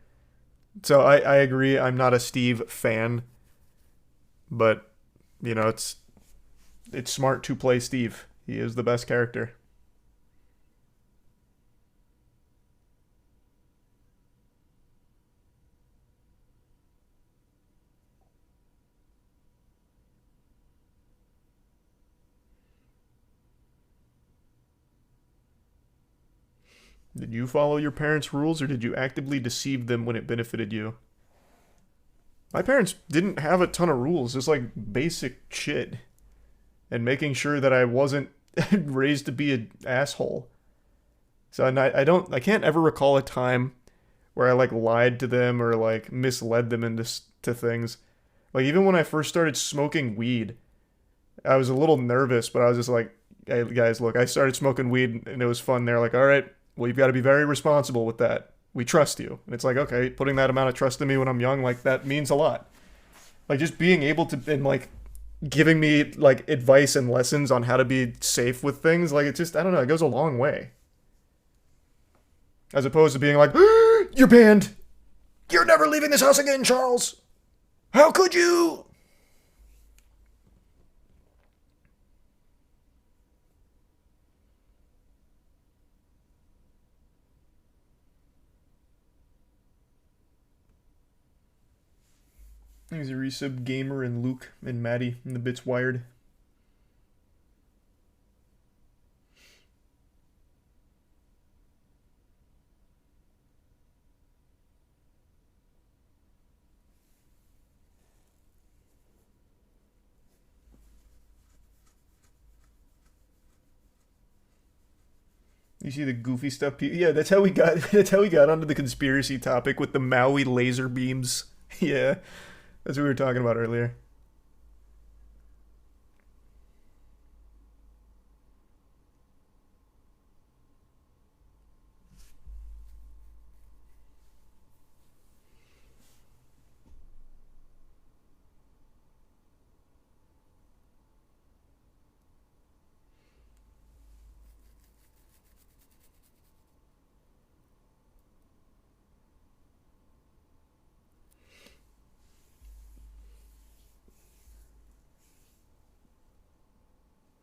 S1: So I agree. I'm not a Steve fan, but you know it's smart to play Steve. He is the best character. Did you follow your parents' rules, or did you actively deceive them when it benefited you? My parents didn't have a ton of rules, just like basic shit. And making sure that I wasn't raised to be an asshole. So I can't ever recall a time where I like lied to them or like misled them into things. Like even when I first started smoking weed, I was a little nervous, but I was just like, hey guys, look, I started smoking weed and it was fun. They're like, all right, well, you've got to be very responsible with that. We trust you. And it's like, okay, putting that amount of trust in me when I'm young, like, that means a lot. Like, just being able to, and, like, giving me, like, advice and lessons on how to be safe with things, like, it just, I don't know, it goes a long way. As opposed to being like, you're banned! You're never leaving this house again, Charles! How could you? There's a resub Gamer and Luke and Maddie and the Bits Wired. You see the goofy stuff? Yeah, that's how we got. That's how we got onto the conspiracy topic with the Maui laser beams. Yeah. That's what we were talking about earlier.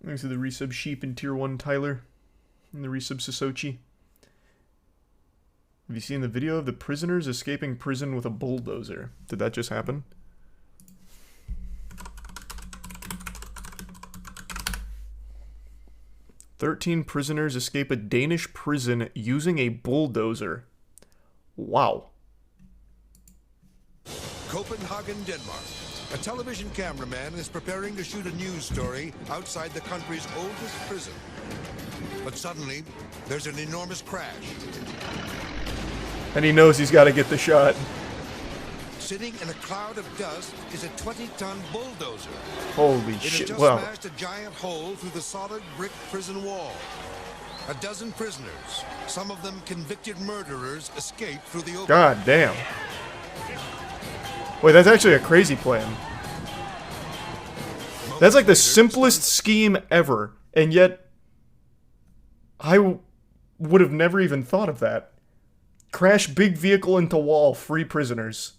S1: Thanks to the resub Sheep and Tier 1 Tyler. And the resub Sosochi. Have you seen the video of the prisoners escaping prison with a bulldozer? Did that just happen? "13 prisoners escape a Danish prison using a bulldozer." Wow.
S5: Copenhagen, Denmark. A television cameraman is preparing to shoot a news story outside the country's oldest prison. But suddenly, there's an enormous crash.
S1: And he knows he's got to get the shot.
S5: Sitting in a cloud of dust is a 20-ton bulldozer.
S1: Holy
S5: It has
S1: shit,
S5: just
S1: wow.
S5: smashed a giant hole through the solid brick prison wall. A dozen prisoners, some of them convicted murderers, escaped through the opening.
S1: God damn. Wait, that's actually a crazy plan. That's like the simplest scheme ever, and yet I would have never even thought of that. Crash big vehicle into wall, free prisoners.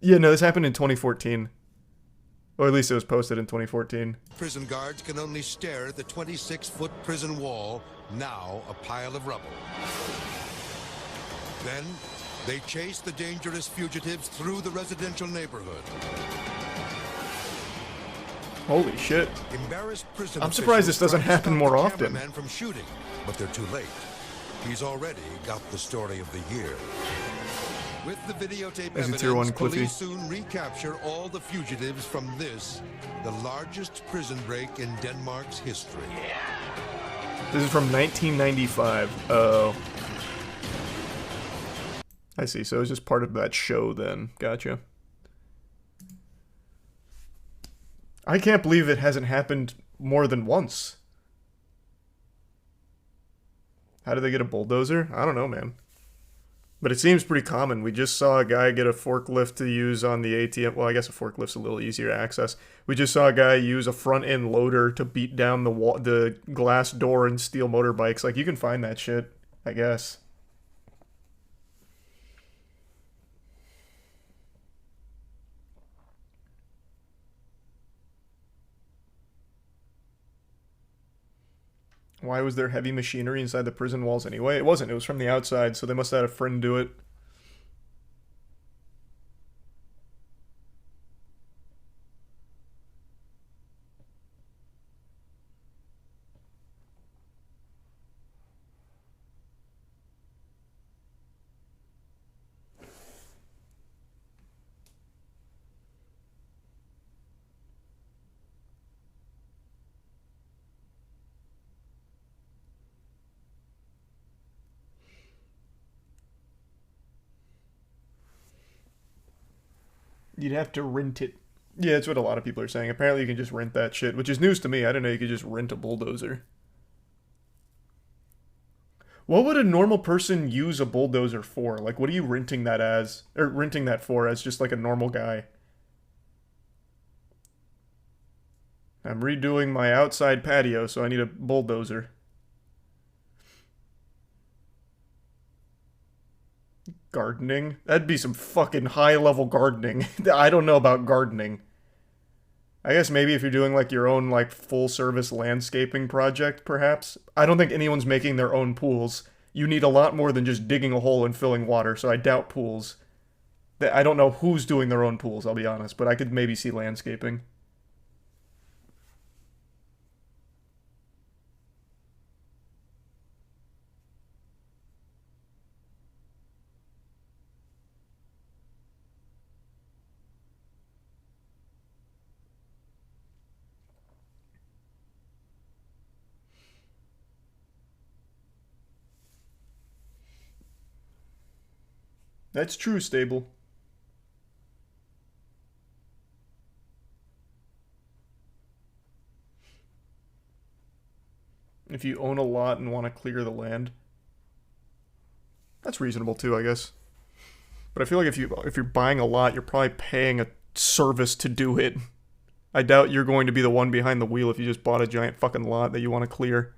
S1: Yeah, no, this happened in 2014. Or at least it was posted in 2014.
S5: Prison guards can only stare at the 26-foot prison wall, now a pile of rubble. Then, they chase the dangerous fugitives through the residential neighborhood.
S1: Holy shit.
S5: Embarrassed prison
S1: I'm surprised this doesn't happen more
S5: often.
S1: often.
S5: Cameraman from shooting, but they're too late. He's already got the story of the year. With the videotape
S1: As a
S5: evidence,
S1: tier 1 Cliffy.
S5: police soon recapture all the fugitives from this, the largest prison break in Denmark's history.
S1: This is from 1995. Oh. I see, so it was just part of that show then. Gotcha. I can't believe it hasn't happened more than once. How did they get a bulldozer? I don't know, man. But it seems pretty common. We just saw a guy get a forklift to use on the ATM. Well, I guess a forklift's a little easier to access. We just saw a guy use a front-end loader to beat down the glass door and steal motorbikes. Like, you can find that shit, I guess. Why was there heavy machinery inside the prison walls anyway? It wasn't. It was from the outside, so they must have had a friend do it. You'd have to rent it. Yeah, that's what a lot of people are saying. Apparently you can just rent that shit, which is news to me. I didn't know you could just rent a bulldozer. What would a normal person use a bulldozer for? Like, what are you renting that as? Or renting that for as just like a normal guy? I'm redoing my outside patio, so I need a bulldozer. Gardening? That'd be some fucking high-level gardening. I don't know about gardening. I guess maybe if you're doing like your own like full-service landscaping project, perhaps. I don't think anyone's making their own pools. You need a lot more than just digging a hole and filling water, so I doubt pools. I don't know who's doing their own pools, I'll be honest, but I could maybe see landscaping. That's true, Stable. If you own a lot and want to clear the land. That's reasonable too, I guess. But I feel like if you're buying a lot, you're probably paying a service to do it. I doubt you're going to be the one behind the wheel if you just bought a giant fucking lot that you want to clear.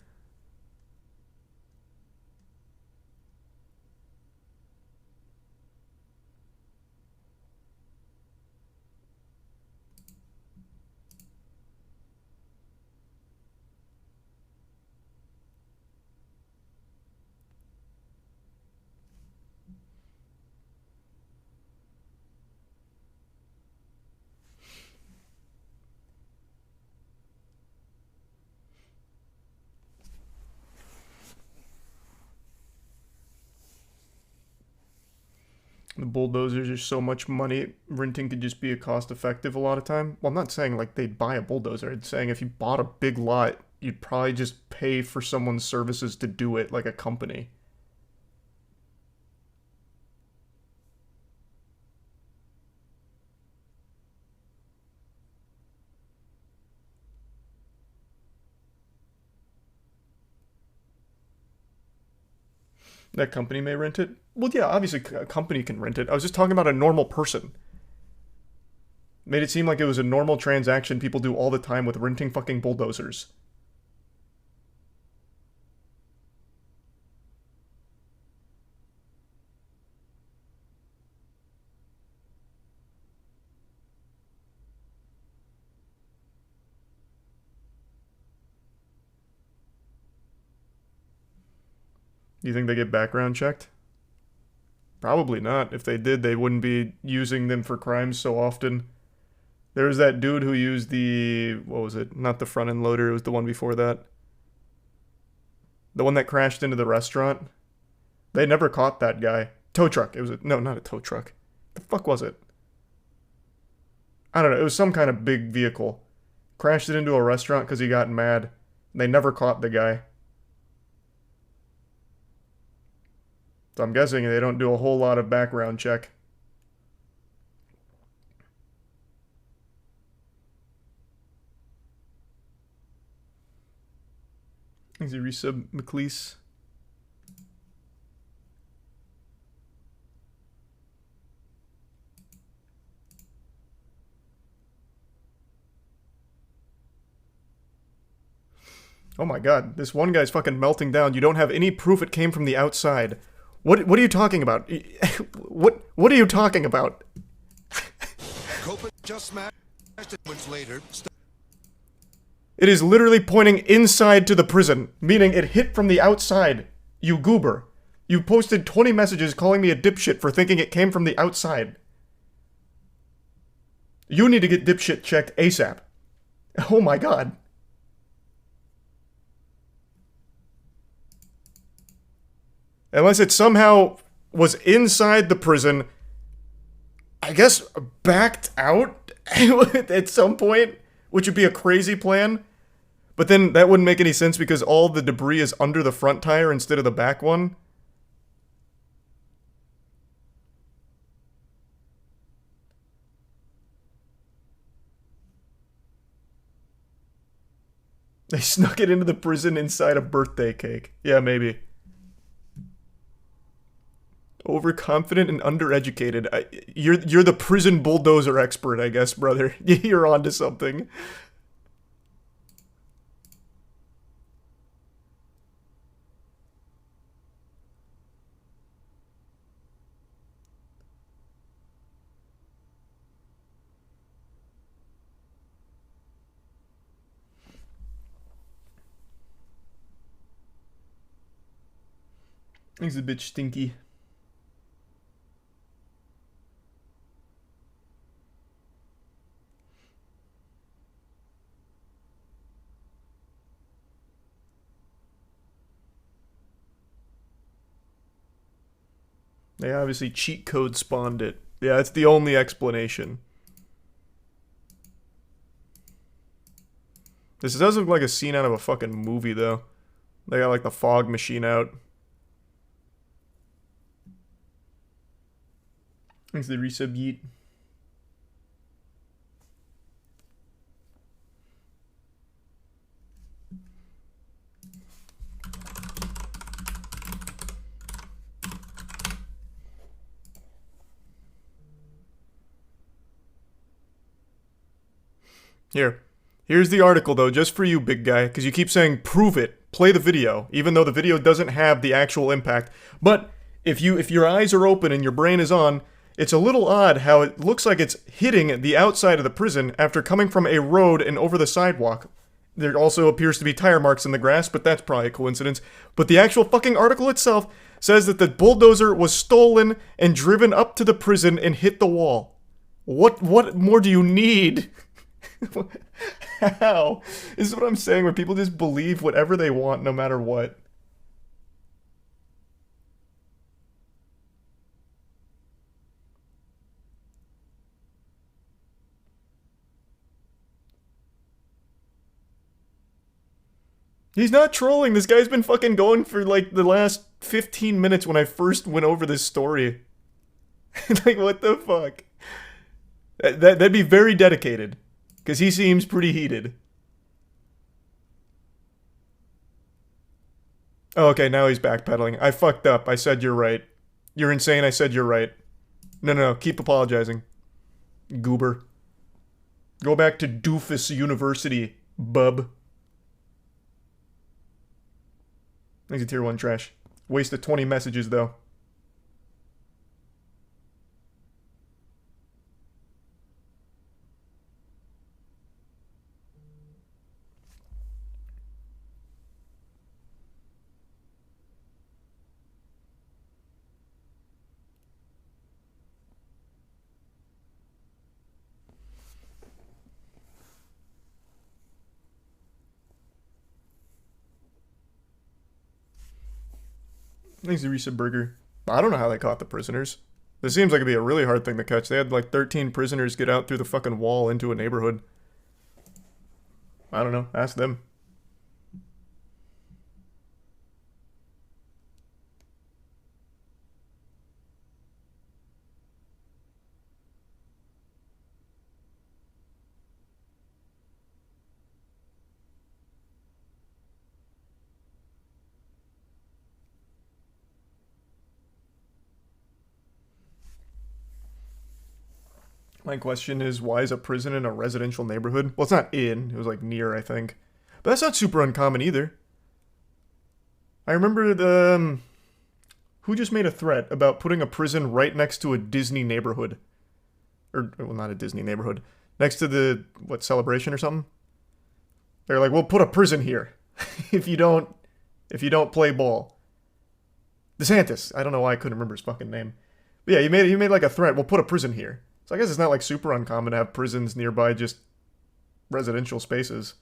S1: The bulldozers are so much money, renting could just be a cost effective a lot of time. Well, I'm not saying like they'd buy a bulldozer. I'm saying if you bought a big lot you'd probably just pay for someone's services to do it, like a company. That company may rent it? Well, yeah, obviously a company can rent it. I was just talking about a normal person. Made it seem like it was a normal transaction people do all the time with renting fucking bulldozers. Do you think they get background checked? Probably not. If they did, they wouldn't be using them for crimes so often. There was that dude who used the... what was it? Not the front end loader, it was the one before that. The one that crashed into the restaurant. They never caught that guy. Tow truck. It was no, not a tow truck. The fuck was it? I don't know. It was some kind of big vehicle. Crashed it into a restaurant because he got mad. They never caught the guy. So I'm guessing they don't do a whole lot of background check. Is he resub McLeese? Oh my god, this one guy's fucking melting down. You don't have any proof it came from the outside. What are you talking about? What are you talking about?
S5: Copa just smashed it months later.
S1: It is literally pointing inside to the prison, meaning it hit from the outside. You goober. You posted 20 messages calling me a dipshit for thinking it came from the outside. You need to get dipshit checked ASAP. Oh my god. Unless it somehow was inside the prison, I guess backed out at some point, which would be a crazy plan. But then that wouldn't make any sense because all the debris is under the front tire instead of the back one. They snuck it into the prison inside a birthday cake. Yeah, maybe. Overconfident and undereducated. You're the prison bulldozer expert, I guess, brother. You're onto something. He's a bit stinky. They obviously cheat code spawned it. Yeah, that's the only explanation. This does look like a scene out of a fucking movie, though. They got, like, the fog machine out. Thanks to the resub yeet. Here's the article, though, just for you, big guy, because you keep saying, prove it, play the video, even though the video doesn't have the actual impact. But if your eyes are open and your brain is on, it's a little odd how it looks like it's hitting the outside of the prison after coming from a road and over the sidewalk. There also appears to be tire marks in the grass, but that's probably a coincidence. But the actual fucking article itself says that the bulldozer was stolen and driven up to the prison and hit the wall. What more do you need? How? This is what I'm saying, where people just believe whatever they want no matter what. He's not trolling. This guy's been fucking going for like the last 15 minutes when I first went over this story. Like, what the fuck? That'd be very dedicated. Because he seems pretty heated. Oh, okay, now he's backpedaling. I fucked up. I said you're right. You're insane. I said you're right. No. Keep apologizing. Goober. Go back to Doofus University, bub. Thanks to tier 1 trash. Wasted 20 messages, though. Thanks to Risa Burger. I don't know how they caught the prisoners. This seems like it'd be a really hard thing to catch. They had like 13 prisoners get out through the fucking wall into a neighborhood. I don't know. Ask them. My question is, why is a prison in a residential neighborhood? Well, it's not in. It was like near, I think. But that's not super uncommon either. I remember the... who just made a threat about putting a prison right next to a Disney neighborhood? Or, well, not a Disney neighborhood. Next to the, what, Celebration or something? They're like, we'll put a prison here if you don't play ball. DeSantis. I don't know why I couldn't remember his fucking name. But yeah, he made like a threat. We'll put a prison here. So I guess it's not like super uncommon to have prisons nearby just residential spaces.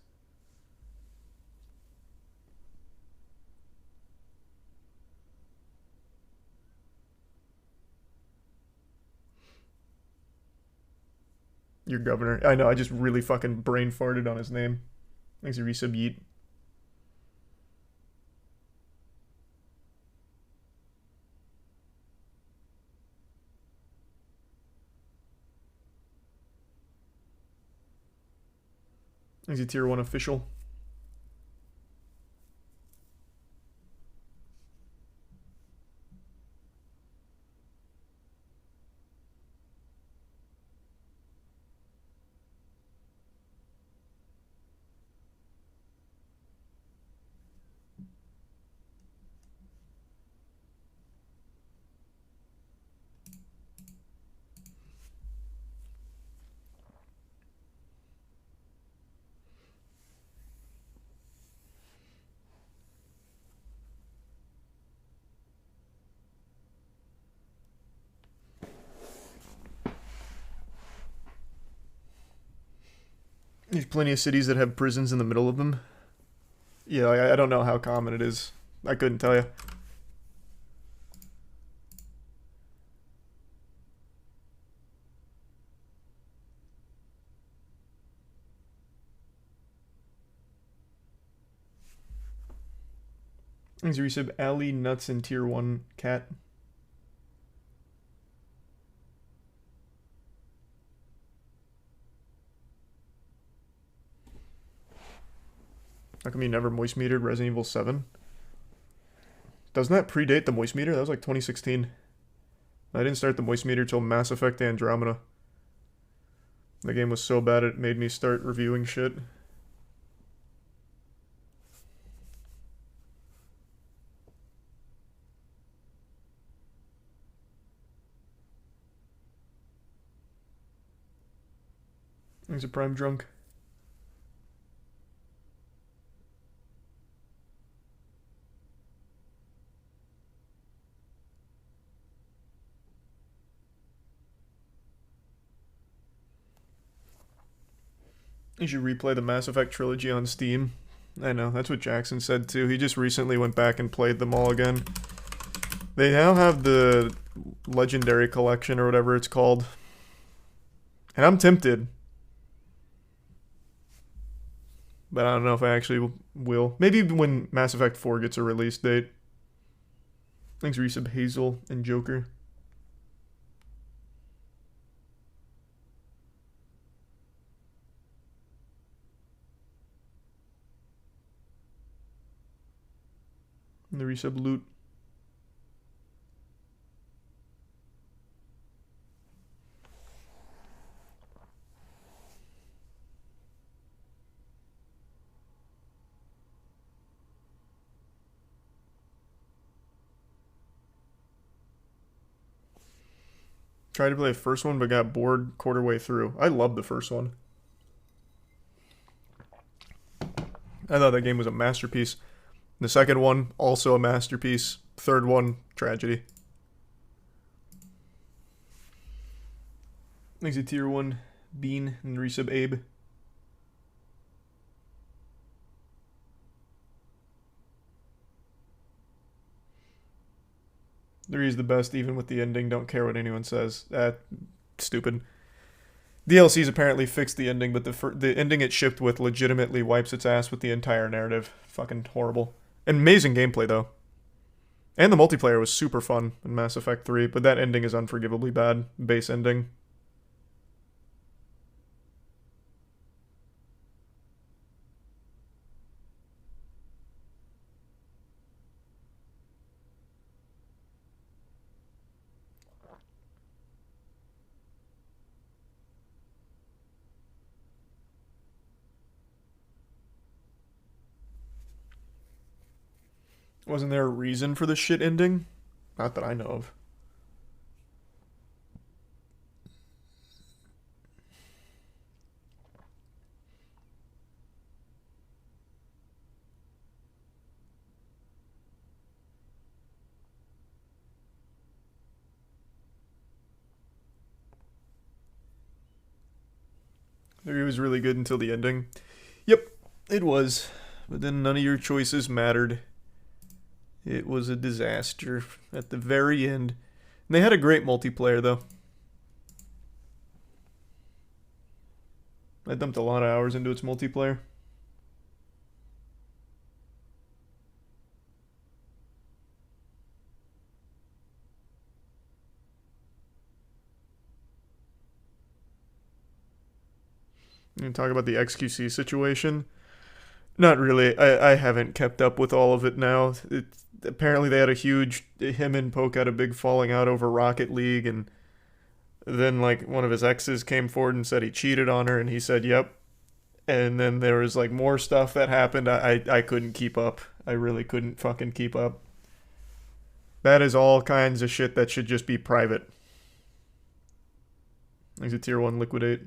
S1: Your governor. I know, I just really fucking brain farted on his name. Thanks to resub yeet. Is he tier 1 official? There's plenty of cities that have prisons in the middle of them. Yeah, I don't know how common it is. I couldn't tell you. Thanks, resub. Ali Nuts in tier 1 cat. How come you never moist metered Resident Evil 7? Doesn't that predate the moist meter? That was like 2016. I didn't start the moist meter till Mass Effect Andromeda. The game was so bad it made me start reviewing shit. He's a prime drunk. You should replay the Mass Effect trilogy on Steam. I know, that's what Jackson said too. He just recently went back and played them all again. They now have the Legendary Collection or whatever it's called. And I'm tempted. But I don't know if I actually will. Maybe when Mass Effect 4 gets a release date. Thanks, Resub, Hazel, and Joker. And the resub loot. Tried to play the first one, but got bored quarter way through. I loved the first one. I thought that game was a masterpiece. The second one, also a masterpiece. Third one, tragedy. Thanks to Tier 1, Bean, and Resub Abe. 3 is the best, even with the ending. Don't care what anyone says. Stupid. DLCs apparently fixed the ending, but the ending it shipped with legitimately wipes its ass with the entire narrative. Fucking horrible. Amazing gameplay, though. And the multiplayer was super fun in Mass Effect 3, but that ending is unforgivably bad. Base ending. Wasn't there a reason for the shit ending? Not that I know of. It was really good until the ending. Yep, it was. But then none of your choices mattered. It was a disaster at the very end. And they had a great multiplayer, though. I dumped a lot of hours into its multiplayer. And talk about the XQC situation. Not really. I haven't kept up with all of it now. Apparently they had him and Poke had a big falling out over Rocket League, and then like one of his exes came forward and said he cheated on her, and he said yep. And then there was like more stuff that happened. I couldn't keep up. I really couldn't fucking keep up. That is all kinds of shit that should just be private. There's a tier 1 liquidate.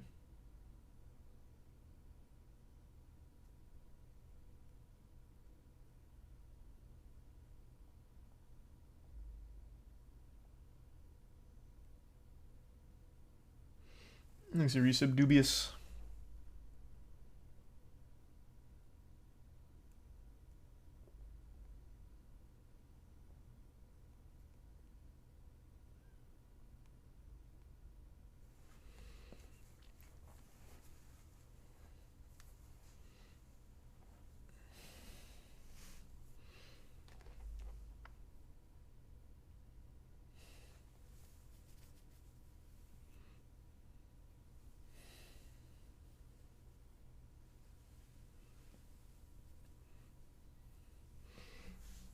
S1: There's a resub dubious.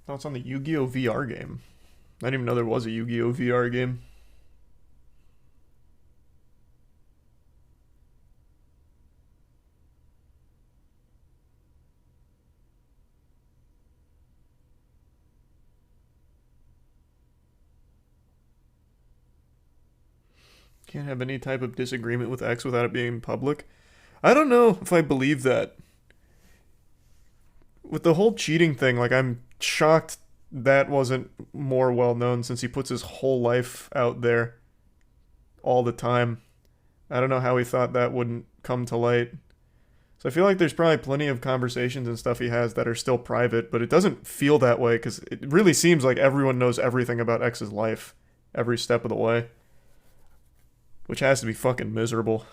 S1: Oh, it's on the Yu-Gi-Oh! VR game. I didn't even know there was a Yu-Gi-Oh! VR game. Can't have any type of disagreement with X without it being public. I don't know if I believe that. With the whole cheating thing, like, I'm shocked that wasn't more well known since he puts his whole life out there all the time. I don't know how he thought that wouldn't come to light. So I feel like there's probably plenty of conversations and stuff he has that are still private, but it doesn't feel that way because it really seems like everyone knows everything about X's life every step of the way. Which has to be fucking miserable.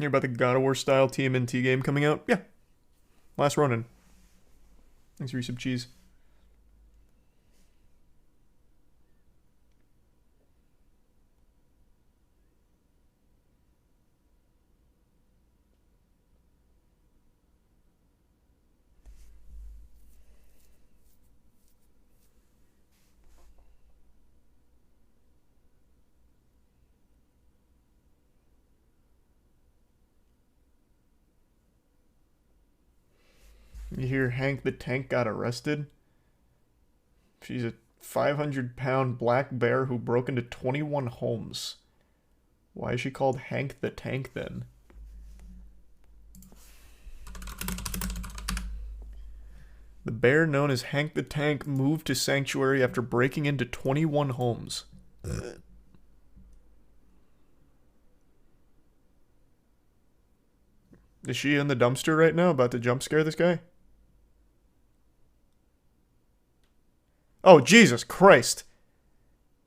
S1: Hear about the God of War style TMNT game coming out? Yeah. Last Ronin. Thanks for your sub cheese. You hear Hank the Tank got arrested? She's a 500-pound black bear who broke into 21 homes. Why is she called Hank the Tank then? The bear known as Hank the Tank moved to sanctuary after breaking into 21 homes. Is she in the dumpster right now about to jump scare this guy? Oh, Jesus Christ.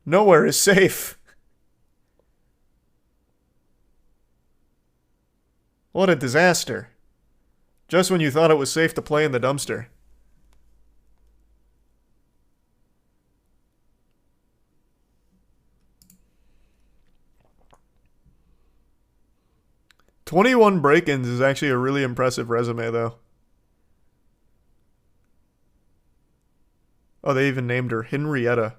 S1: Nowhere is safe. What a disaster. Just when you thought it was safe to play in the dumpster. "21 break-ins is actually a really impressive resume, though. Oh, they even named her Henrietta.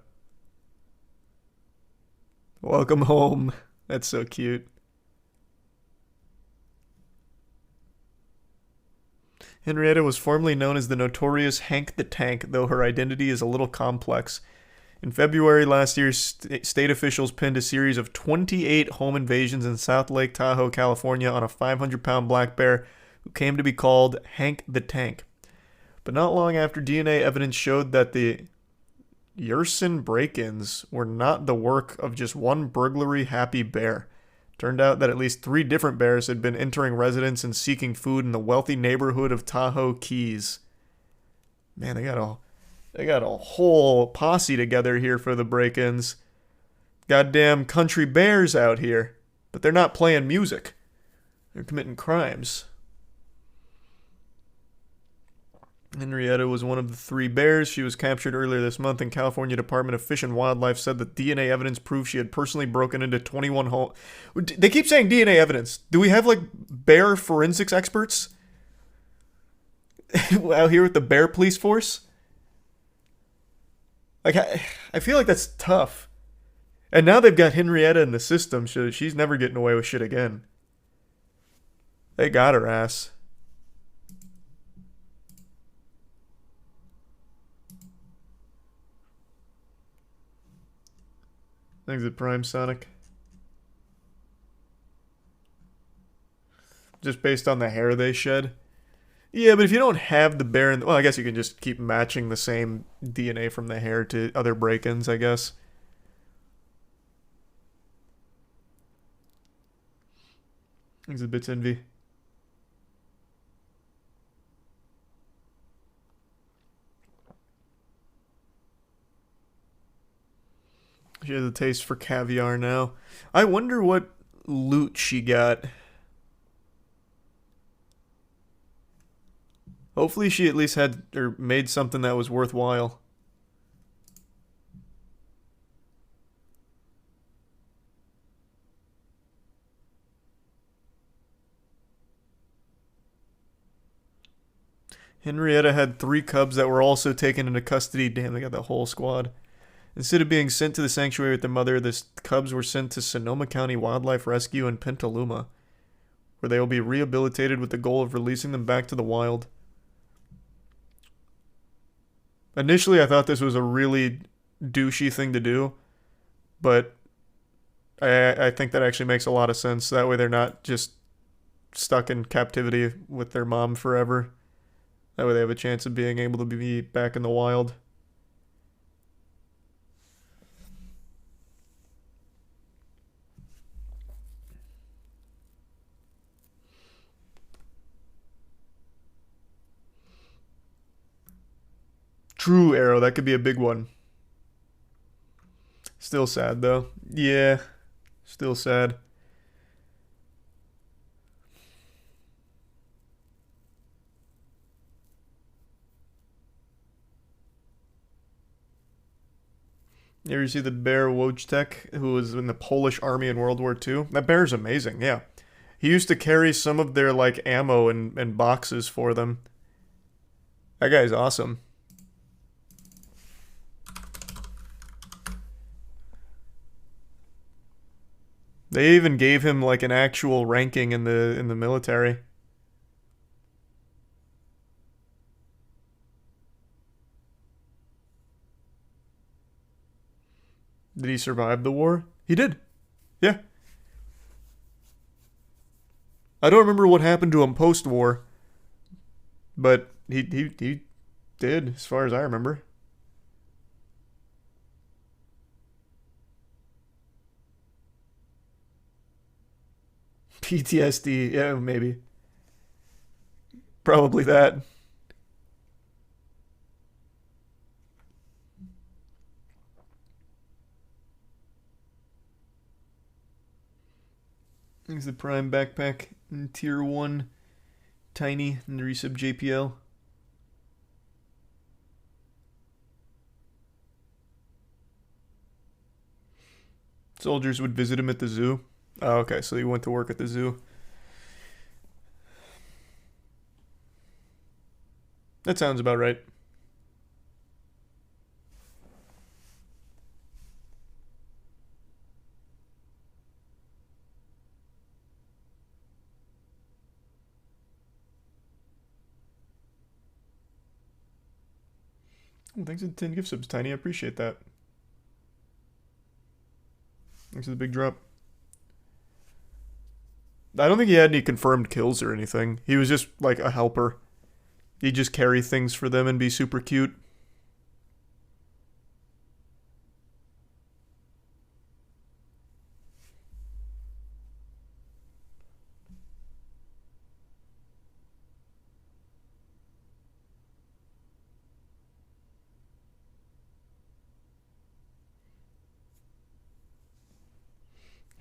S1: Welcome home. That's so cute. Henrietta was formerly known as the notorious Hank the Tank, though her identity is a little complex. In February last year, state officials pinned a series of 28 home invasions in South Lake Tahoe, California on a 500-pound black bear who came to be called Hank the Tank. But not long after DNA evidence showed that the Yersin break-ins were not the work of just one burglary-happy bear. Turned out that at least 3 different bears had been entering residents and seeking food in the wealthy neighborhood of Tahoe Keys. Man, they got a whole posse together here for the break-ins. Goddamn country bears out here. But they're not playing music. They're committing crimes. Henrietta was one of the 3 bears. She was captured earlier this month, and California Department of Fish and Wildlife said that DNA evidence proved she had personally broken into 21 homes. They keep saying DNA evidence. Do we have, like, bear forensics experts out here with the bear police force? Like, I feel like that's tough. And now they've got Henrietta in the system, so she's never getting away with shit again. They got her ass. Thanks at Prime Sonic. Just based on the hair they shed. Yeah, but if you don't have the bear well, I guess you can just keep matching the same DNA from the hair to other break-ins, I guess. Thanks at Bits Envy. She has a taste for caviar now. I wonder what loot she got. Hopefully she at least had or made something that was worthwhile. Henrietta had 3 cubs that were also taken into custody. Damn, they got the whole squad. Instead of being sent to the sanctuary with their mother, the cubs were sent to Sonoma County Wildlife Rescue in Petaluma, where they will be rehabilitated with the goal of releasing them back to the wild. Initially, I thought this was a really douchey thing to do, but I think that actually makes a lot of sense. That way they're not just stuck in captivity with their mom forever. That way they have a chance of being able to be back in the wild. True, Arrow. That could be a big one. Still sad, though. Yeah. Still sad. You ever see the bear Wojtek, who was in the Polish army in World War II? That bear's amazing, yeah. He used to carry some of their, like, ammo and boxes for them. That guy's awesome. They even gave him, like, an actual ranking in the military. Did he survive the war? He did. Yeah. I don't remember what happened to him post-war, but he did, as far as I remember. PTSD, yeah, maybe. Probably that. Here's the Prime backpack in Tier 1. Tiny in the Resub JPL. Soldiers would visit him at the zoo. Oh, okay, so he went to work at the zoo. That sounds about right. Well, thanks for the 10 gift subs, Tiny. I appreciate that. Thanks for the big drop. I don't think he had any confirmed kills or anything. He was just like a helper. He'd just carry things for them and be super cute.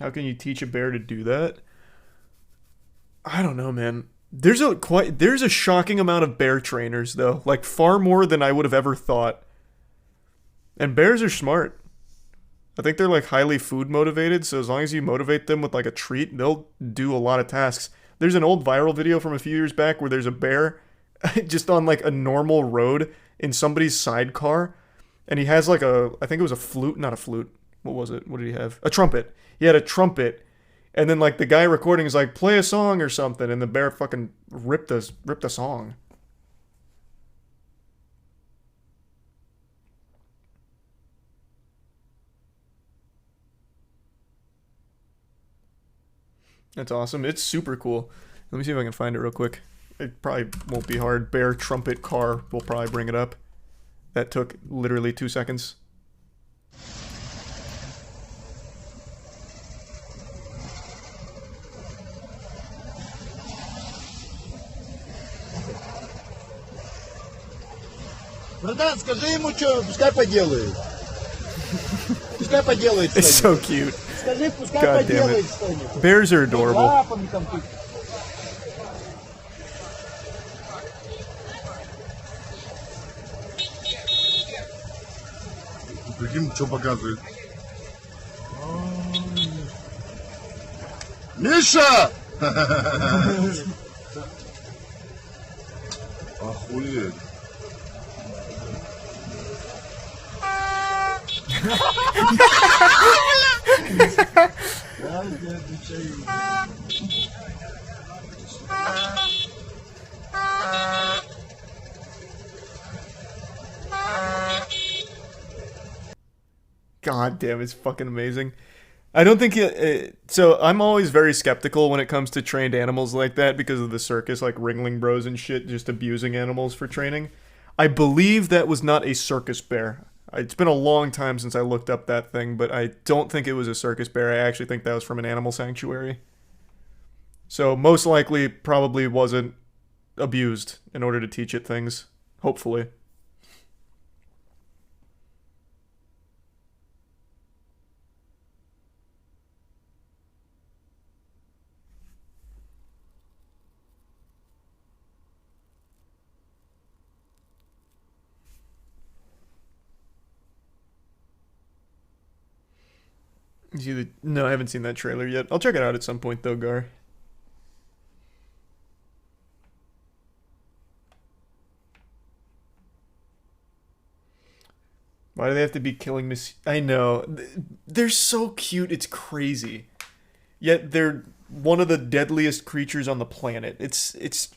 S1: How can you teach a bear to do that? I don't know, man. There's a shocking amount of bear trainers though, like far more than I would have ever thought. And bears are smart. I think they're like highly food motivated, so as long as you motivate them with like a treat, they'll do a lot of tasks. There's an old viral video from a few years back where there's a bear just on like a normal road in somebody's sidecar, and he has like I think it was a flute, not a flute. What was it? What did he have? A trumpet. He had a trumpet, and then like the guy recording is like, play a song or something, and the bear fucking ripped the song. That's awesome. It's super cool. Let me see if I can find it real quick. It probably won't be hard. Bear trumpet car will probably bring it up. That took literally 2 seconds.
S6: Братан, скажи ему, что, пускай поделает. Пускай поделает
S1: It's so
S6: что-нибудь.
S1: cute.
S6: Скажи, пускай
S1: God damn
S6: поделает
S1: it.
S6: что-нибудь.
S1: Bears are adorable.
S6: Лапами там тут. Прикинь, что показывает. Миша! Охуеть.
S1: God damn, it's fucking amazing. I don't think so I'm always very skeptical when it comes to trained animals like that because of the circus, like Ringling Bros and shit, just abusing animals for training. I believe that was not a circus bear. It's been a long time since I looked up that thing, but I don't think it was a circus bear. I actually think that was from an animal sanctuary. So most likely probably wasn't abused in order to teach it things. Hopefully. You see the... No, I haven't seen that trailer yet. I'll check it out at some point, though, Gar. Why do they have to be killing Miss... I know. They're so cute, it's crazy. Yet they're one of the deadliest creatures on the planet. It's...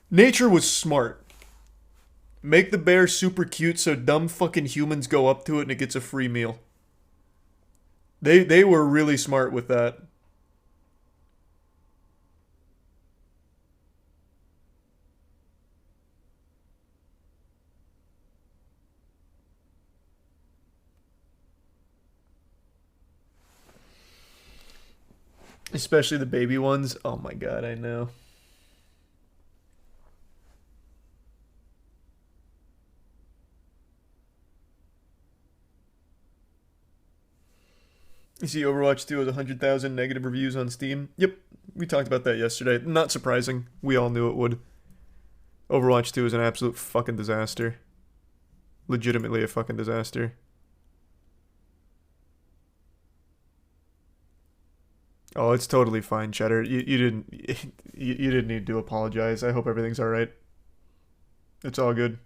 S1: Nature was smart. Make the bear super cute so dumb fucking humans go up to it and it gets a free meal. They were really smart with that. Especially the baby ones. Oh my god, I know. You see Overwatch 2 has 100,000 negative reviews on Steam? Yep, we talked about that yesterday. Not surprising. We all knew it would. Overwatch 2 is an absolute fucking disaster. Legitimately a fucking disaster. Oh, it's totally fine, Cheddar. You didn't need to apologize. I hope everything's alright. It's all good.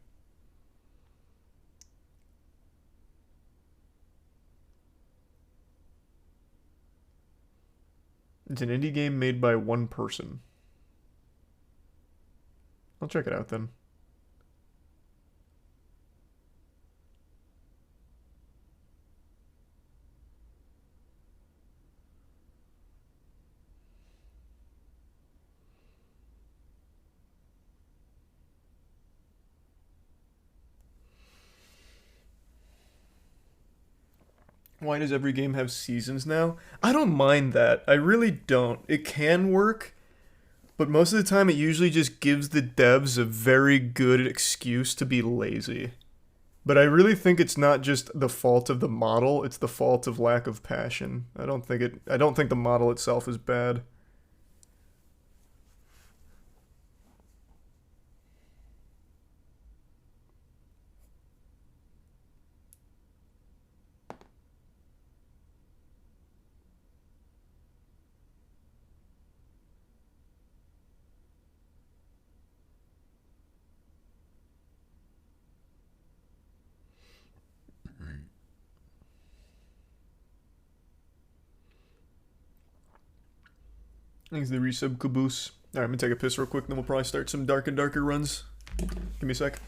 S1: It's an indie game made by one person. I'll check it out then. Why does every game have seasons now? I don't mind that. I really don't. It can work, but most of the time it usually just gives the devs a very good excuse to be lazy. But I really think it's not just the fault of the model, it's the fault of lack of passion. I don't think the model itself is bad. Thanks the resub caboose. Alright, I'm gonna take a piss real quick, then we'll probably start some dark and darker runs. Give me a sec.